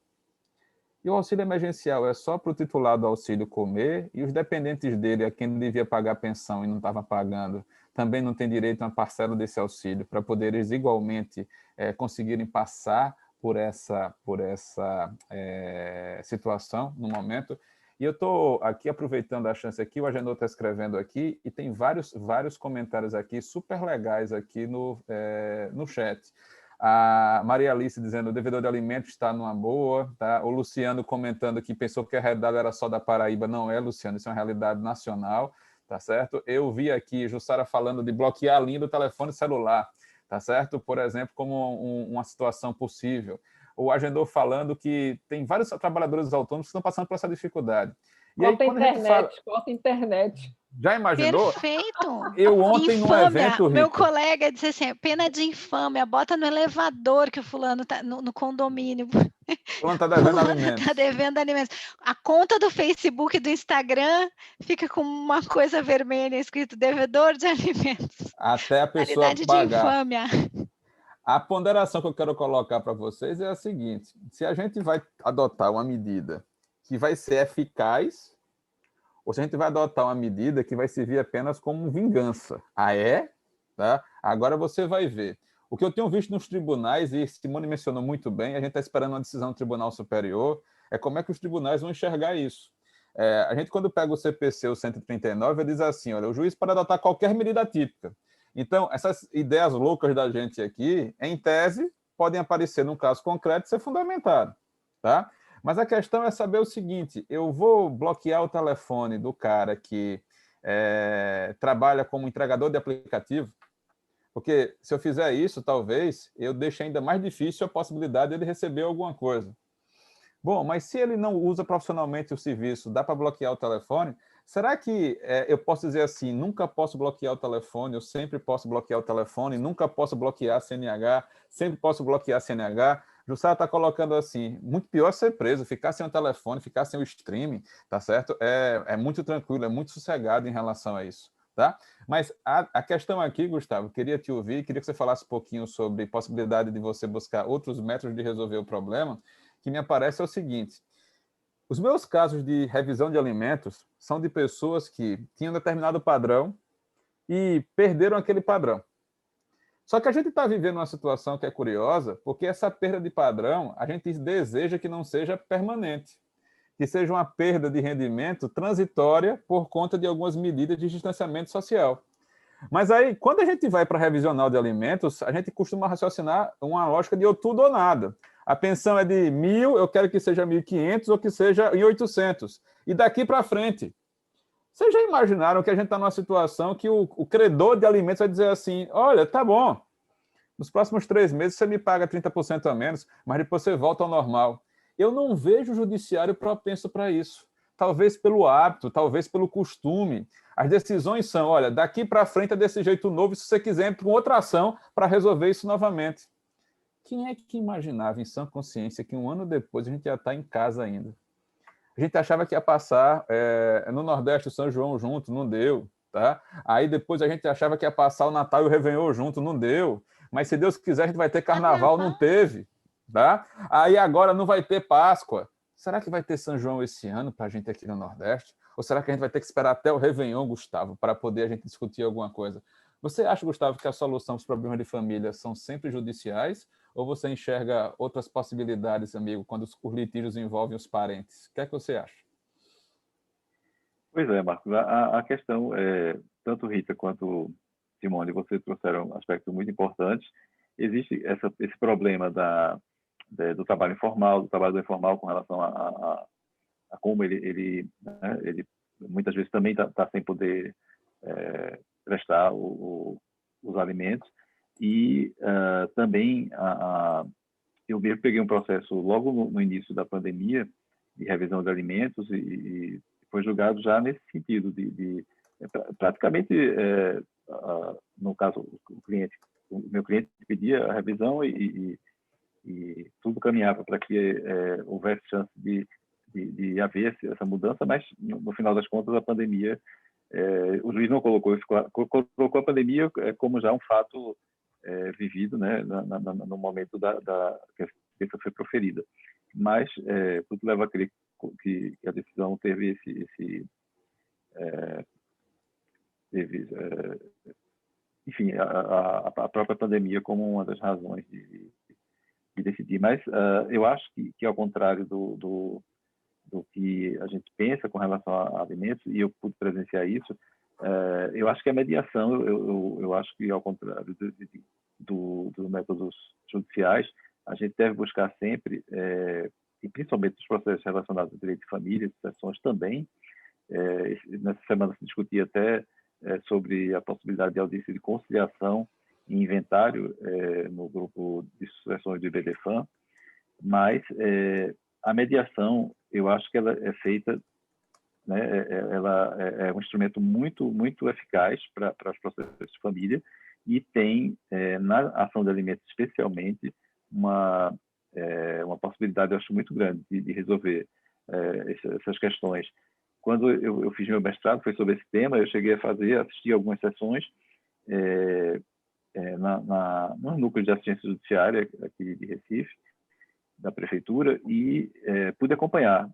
E o auxílio emergencial é só para o titular do auxílio comer, e os dependentes dele, a quem devia pagar pensão e não estava pagando, também não tem direito a uma parcela desse auxílio, para poderes igualmente conseguirem passar por essa situação no momento. E eu estou aqui aproveitando a chance aqui, o Agenor está escrevendo aqui, e tem vários comentários aqui, super legais aqui no chat. A Maria Alice dizendo, o devedor de alimentos está numa boa, tá? O Luciano comentando que pensou que a realidade era só da Paraíba, não é, Luciano, isso é uma realidade nacional, tá certo? Eu vi aqui Jussara falando de bloquear a linha do telefone celular, tá certo? Por exemplo, como uma situação possível. O Agendor falando que tem vários trabalhadores autônomos que estão passando por essa dificuldade. E corta aí, quando a gente fala... corta internet. Já imaginou? Perfeito. Eu ontem num evento, Rita... Meu colega disse assim, pena de infâmia, bota no elevador que o fulano tá no condomínio. Fulano está devendo alimentos. Está devendo alimentos. A conta do Facebook e do Instagram fica com uma coisa vermelha escrito devedor de alimentos. Até a pessoa Qualidade pagar. de infâmia. A ponderação que eu quero colocar para vocês é a seguinte, se a gente vai adotar uma medida que vai ser eficaz, ou se a gente vai adotar uma medida que vai servir apenas como vingança. Ah, é? Tá? Agora você vai ver. O que eu tenho visto nos tribunais, e Simone mencionou muito bem, a gente está esperando uma decisão do Tribunal Superior, é como é que os tribunais vão enxergar isso. A gente, quando pega o CPC, o 139, ele diz assim, olha, o juiz pode adotar qualquer medida típica. Então, essas ideias loucas da gente aqui, em tese, podem aparecer num caso concreto e ser fundamentado. Tá? Mas a questão é saber o seguinte, eu vou bloquear o telefone do cara que trabalha como entregador de aplicativo, porque se eu fizer isso, talvez, eu deixe ainda mais difícil a possibilidade de ele receber alguma coisa. Bom, mas se ele não usa profissionalmente o serviço, dá para bloquear o telefone? Será que eu posso dizer assim, nunca posso bloquear o telefone, eu sempre posso bloquear o telefone, nunca posso bloquear a CNH, sempre posso bloquear a CNH? Jussara está colocando assim, muito pior ser preso, ficar sem o telefone, ficar sem o streaming, tá certo? É muito tranquilo, é muito sossegado em relação a isso, tá? Mas a questão aqui, Gustavo, queria te ouvir, queria que você falasse um pouquinho sobre a possibilidade de você buscar outros métodos de resolver o problema, que me aparece é o seguinte, os meus casos de revisão de alimentos são de pessoas que tinham determinado padrão e perderam aquele padrão. Só que a gente está vivendo uma situação que é curiosa, porque essa perda de padrão, a gente deseja que não seja permanente, que seja uma perda de rendimento transitória por conta de algumas medidas de distanciamento social. Mas aí, quando a gente vai para revisional de alimentos, a gente costuma raciocinar uma lógica de ou tudo ou nada. A pensão é de 1.000, eu quero que seja 1.500 ou que seja 1.800. E daqui para frente. Vocês já imaginaram que a gente está numa situação que o credor de alimentos vai dizer assim, olha, tá bom, nos próximos 3 meses você me paga 30% a menos, mas depois você volta ao normal. Eu não vejo o judiciário propenso para isso. Talvez pelo hábito, talvez pelo costume. As decisões são, olha, daqui para frente é desse jeito novo, se você quiser, com outra ação para resolver isso novamente. Quem é que imaginava, em sã consciência, que um ano depois a gente ia estar em casa ainda? A gente achava que ia passar no Nordeste o São João junto, não deu. Tá? Aí depois a gente achava que ia passar o Natal e o Réveillon junto, não deu. Mas se Deus quiser, a gente vai ter Carnaval, não teve. Tá? Aí agora não vai ter Páscoa. Será que vai ter São João esse ano para a gente aqui no Nordeste? Ou será que a gente vai ter que esperar até o Réveillon, Gustavo, para poder a gente discutir alguma coisa? Você acha, Gustavo, que a solução para os problemas de família são sempre judiciais? Ou você enxerga outras possibilidades, amigo, quando os litígios envolvem os parentes? O que é que você acha? Pois é, Marcos. A questão, tanto Rita quanto Simone, vocês trouxeram aspectos muito importantes. Existe esse problema do trabalho informal, do trabalho informal com relação a como ele muitas vezes também está sem poder prestar os alimentos. E também eu mesmo peguei um processo logo no início da pandemia de revisão de alimentos e foi julgado já nesse sentido de praticamente no caso o meu cliente pedia a revisão e tudo caminhava para que houvesse chance de haver essa mudança, mas no final das contas a pandemia o juiz não colocou a pandemia como já um fato vivido, né, no momento que a sentença foi proferida. Mas tudo leva a crer que a decisão teve enfim, a própria pandemia como uma das razões de decidir. Mas eu acho que ao contrário do que a gente pensa com relação a alimentos, e eu pude presenciar isso, eu acho que a mediação, eu acho que ao contrário dos métodos judiciais, a gente deve buscar sempre, e principalmente nos processos relacionados ao direito de família, sucessões também. Nessa semana se discutia até sobre a possibilidade de audiência de conciliação e inventário no grupo de sucessões do IBDFAM, mas a mediação, eu acho que ela é feita, né, ela é um instrumento muito, muito eficaz para os processos de família e tem, na ação de alimentos especialmente, uma possibilidade, eu acho, muito grande de resolver essas questões. Quando eu fiz meu mestrado, foi sobre esse tema, eu cheguei a assistir algumas sessões no núcleo de assistência judiciária aqui de Recife, da prefeitura, e pude acompanhar.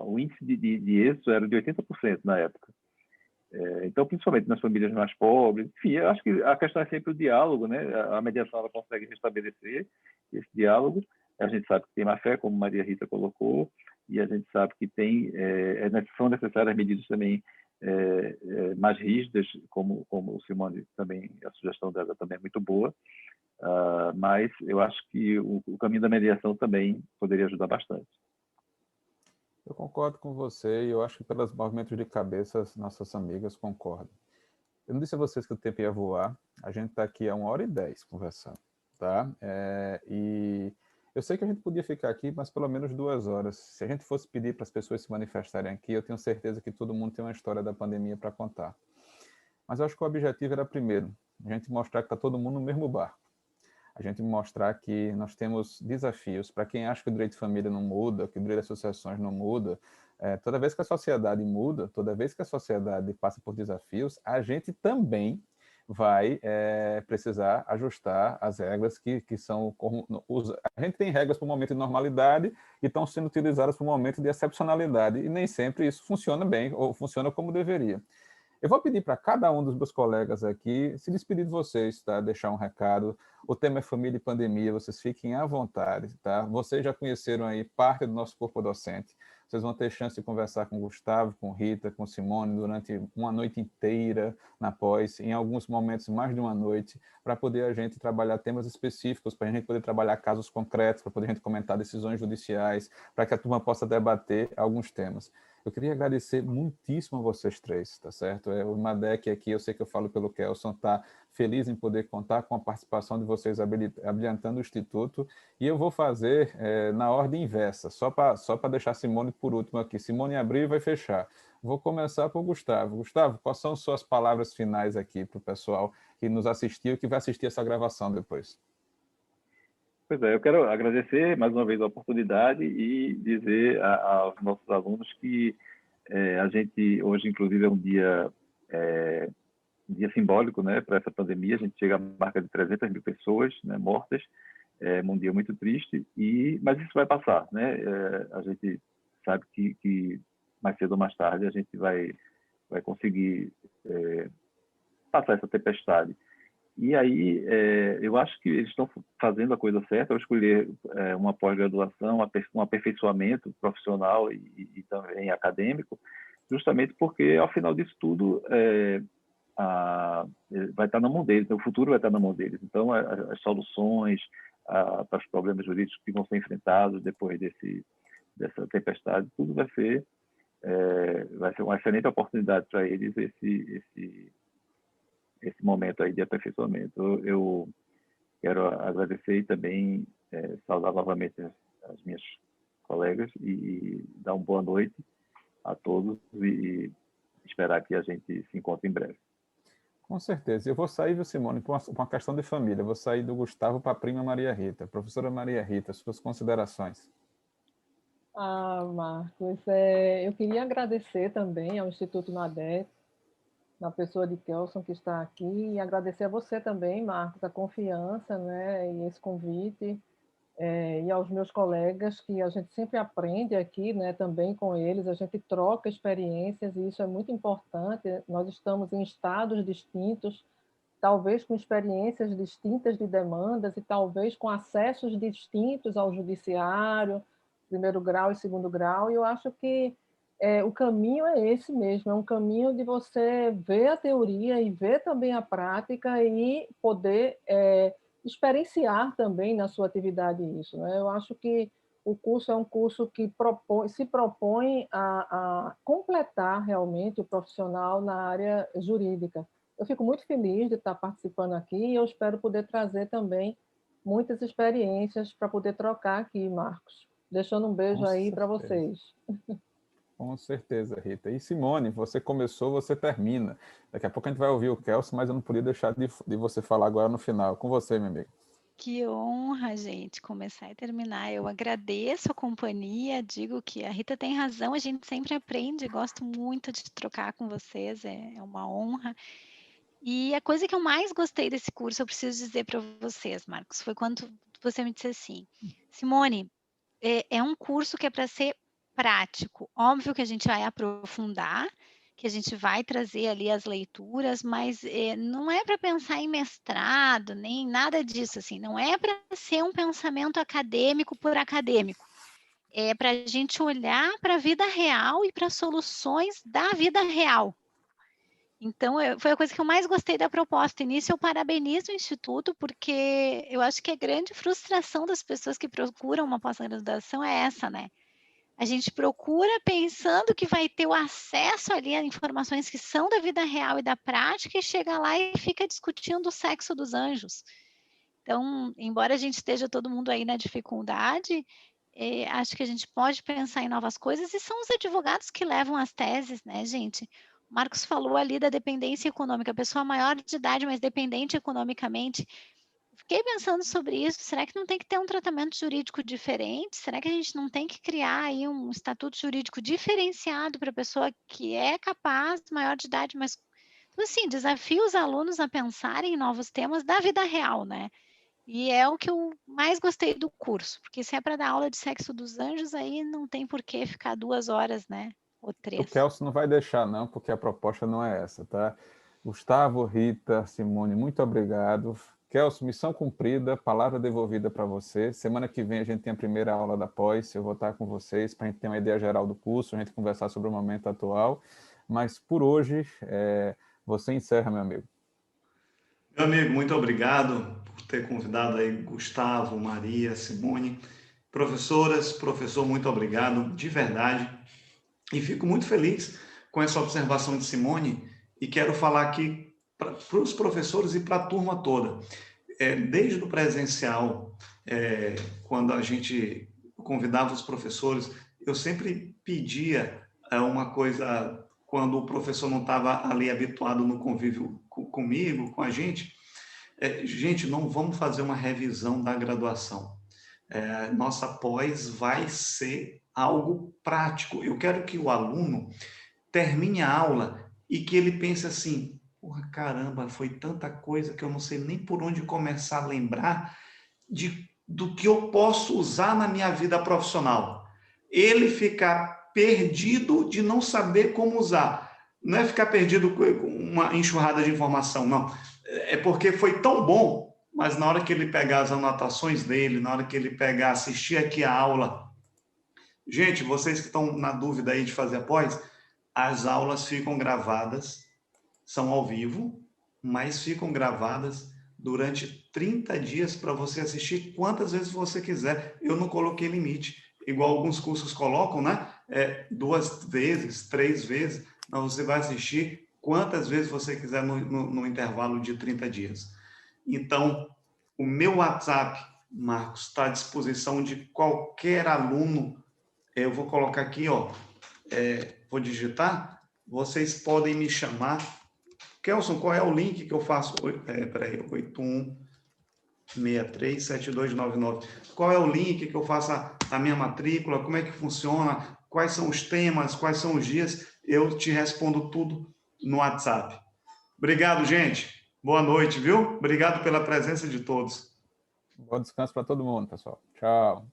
O índice de êxito era de 80% na época. Então, principalmente nas famílias mais pobres. Enfim, eu acho que a questão é sempre o diálogo, né? A mediação ela consegue restabelecer esse diálogo. A gente sabe que tem má fé, como Maria Rita colocou, e a gente sabe que são necessárias medidas também mais rígidas, como o Simone também, a sugestão dela também é muito boa, mas eu acho que o caminho da mediação também poderia ajudar bastante. Eu concordo com você e eu acho que pelos movimentos de cabeça nossas amigas concordam. Eu não disse a vocês que o tempo ia voar, a gente está aqui há 1h10 conversando, tá? E eu sei que a gente podia ficar aqui, mas pelo menos 2 horas. Se a gente fosse pedir para as pessoas se manifestarem aqui, eu tenho certeza que todo mundo tem uma história da pandemia para contar. Mas eu acho que o objetivo era, primeiro, a gente mostrar que está todo mundo no mesmo barco. A gente mostrar que nós temos desafios. Para quem acha que o direito de família não muda, que o direito de associações não muda, toda vez que a sociedade muda, toda vez que a sociedade passa por desafios, a gente também vai precisar ajustar as regras que são... A gente tem regras para o momento de normalidade e estão sendo utilizadas para o momento de excepcionalidade, e nem sempre isso funciona bem ou funciona como deveria. Eu vou pedir para cada um dos meus colegas aqui se despedir de vocês, tá? Deixar um recado. O tema é família e pandemia, vocês fiquem à vontade, tá? Vocês já conheceram aí parte do nosso corpo docente. vocês vão ter chance de conversar com o Gustavo, com Rita, com Simone durante uma noite inteira na pós, em alguns momentos mais de uma noite, para poder a gente trabalhar temas específicos, para a gente poder trabalhar casos concretos, para poder a gente comentar decisões judiciais, para que a turma possa debater alguns temas. Eu queria agradecer muitíssimo a vocês três, tá certo? O IMADEC aqui, eu sei que eu falo pelo Kelson, está feliz em poder contar com a participação de vocês habilitando o Instituto, e eu vou fazer na ordem inversa, só para deixar Simone por último aqui. Simone abriu e vai fechar. Vou começar por Gustavo. Gustavo, quais são suas palavras finais aqui para o pessoal que nos assistiu e que vai assistir essa gravação depois? Pois é, eu quero agradecer mais uma vez a oportunidade e dizer aos nossos alunos que a gente, hoje, inclusive, é um dia simbólico, né, para essa pandemia. A gente chega à marca de 300 mil pessoas, né, mortas, um dia muito triste, mas isso vai passar, né? A gente sabe que mais cedo ou mais tarde a gente vai conseguir passar essa tempestade. E aí, eu acho que eles estão fazendo a coisa certa ao escolher uma pós-graduação, um aperfeiçoamento profissional e também acadêmico, justamente porque, ao final disso tudo, vai estar na mão deles, o futuro vai estar na mão deles. Então, as soluções para os problemas jurídicos que vão ser enfrentados depois dessa tempestade, tudo vai ser uma excelente oportunidade para eles esse momento aí de aperfeiçoamento. Eu quero agradecer e também saudar novamente as minhas colegas e dar uma boa noite a todos e esperar que a gente se encontre em breve. Com certeza. Eu vou sair, viu, Simone, por uma questão de família. Eu vou sair do Gustavo para a prima Maria Rita. Professora Maria Rita, suas considerações. Marcos, eu queria agradecer também ao Instituto IMADEC, na pessoa de Kelson, que está aqui, e agradecer a você também, Marcos, a confiança, né, e esse convite, e aos meus colegas, que a gente sempre aprende aqui, né, também com eles, a gente troca experiências, e isso é muito importante. Nós estamos em estados distintos, talvez com experiências distintas de demandas, e talvez com acessos distintos ao judiciário, primeiro grau e segundo grau, e eu acho que o caminho é esse mesmo, é um caminho de você ver a teoria e ver também a prática e poder experienciar também na sua atividade isso, né? Eu acho que o curso é um curso que se propõe a completar realmente o profissional na área jurídica. Eu fico muito feliz de estar participando aqui e eu espero poder trazer também muitas experiências para poder trocar aqui, Marcos. Deixando um beijo aí para vocês. Com certeza, Rita. E Simone, você começou, você termina. Daqui a pouco a gente vai ouvir o Kelson, mas eu não podia deixar de você falar agora no final. Com você, minha amiga. Que honra, gente, começar e terminar. Eu agradeço a companhia, digo que a Rita tem razão, a gente sempre aprende, gosto muito de trocar com vocês, é uma honra. E a coisa que eu mais gostei desse curso, eu preciso dizer para vocês, Marcos, foi quando você me disse assim, Simone, é um curso que é para ser prático. Óbvio que a gente vai aprofundar, que a gente vai trazer ali as leituras, mas não é para pensar em mestrado, nem nada disso, assim, não é para ser um pensamento acadêmico por acadêmico. É para a gente olhar para a vida real e para soluções da vida real. Então, foi a coisa que eu mais gostei da proposta. E nisso eu parabenizo o Instituto, porque eu acho que a grande frustração das pessoas que procuram uma pós-graduação é essa, né? A gente procura pensando que vai ter o acesso ali a informações que são da vida real e da prática e chega lá e fica discutindo o sexo dos anjos. Então, embora a gente esteja todo mundo aí na dificuldade, acho que a gente pode pensar em novas coisas e são os advogados que levam as teses, né, gente? O Marcos falou ali da dependência econômica, a pessoa maior de idade, mas dependente economicamente. Fiquei pensando sobre isso, será que não tem que ter um tratamento jurídico diferente? Será que a gente não tem que criar aí um estatuto jurídico diferenciado para a pessoa que é capaz, maior de idade, mas, então, assim, desafio os alunos a pensarem em novos temas da vida real, né? E é o que eu mais gostei do curso, porque se é para dar aula de sexo dos anjos, aí não tem por que ficar 2 horas, né? Ou 3. O Kelson não vai deixar, não, porque a proposta não é essa, tá? Gustavo, Rita, Simone, muito obrigado. Kelson, missão cumprida, palavra devolvida para você. Semana que vem a gente tem a primeira aula da pós, eu vou estar com vocês para a gente ter uma ideia geral do curso, a gente conversar sobre o momento atual. Mas por hoje, você encerra, meu amigo. Meu amigo, muito obrigado por ter convidado aí Gustavo, Maria, Simone. Professoras, professor, muito obrigado, de verdade. E fico muito feliz com essa observação de Simone e quero falar aqui para os professores e para a turma toda. Desde o presencial, quando a gente convidava os professores, eu sempre pedia uma coisa, quando o professor não estava ali habituado no convívio comigo, com a gente, gente, não vamos fazer uma revisão da graduação. Nossa pós vai ser algo prático. Eu quero que o aluno termine a aula e que ele pense assim, porra, caramba, foi tanta coisa que eu não sei nem por onde começar a lembrar do que eu posso usar na minha vida profissional. Ele ficar perdido de não saber como usar. Não é ficar perdido com uma enxurrada de informação, não. É porque foi tão bom, mas na hora que ele pegar as anotações dele, na hora que ele pegar, assistir aqui a aula... Gente, vocês que estão na dúvida aí de fazer a pós, as aulas ficam gravadas, são ao vivo, mas ficam gravadas durante 30 dias para você assistir quantas vezes você quiser. Eu não coloquei limite, igual alguns cursos colocam, né? 2 vezes, 3 vezes, mas você vai assistir quantas vezes você quiser no intervalo de 30 dias. Então, o meu WhatsApp, Marcos, está à disposição de qualquer aluno. Eu vou colocar aqui, ó, vou digitar, vocês podem me chamar. Kelson, qual é o link que eu faço? Peraí, 81637299. Qual é o link que eu faço a minha matrícula? Como é que funciona? Quais são os temas? Quais são os dias? Eu te respondo tudo no WhatsApp. Obrigado, gente. Boa noite, viu? Obrigado pela presença de todos. Bom descanso para todo mundo, pessoal. Tchau.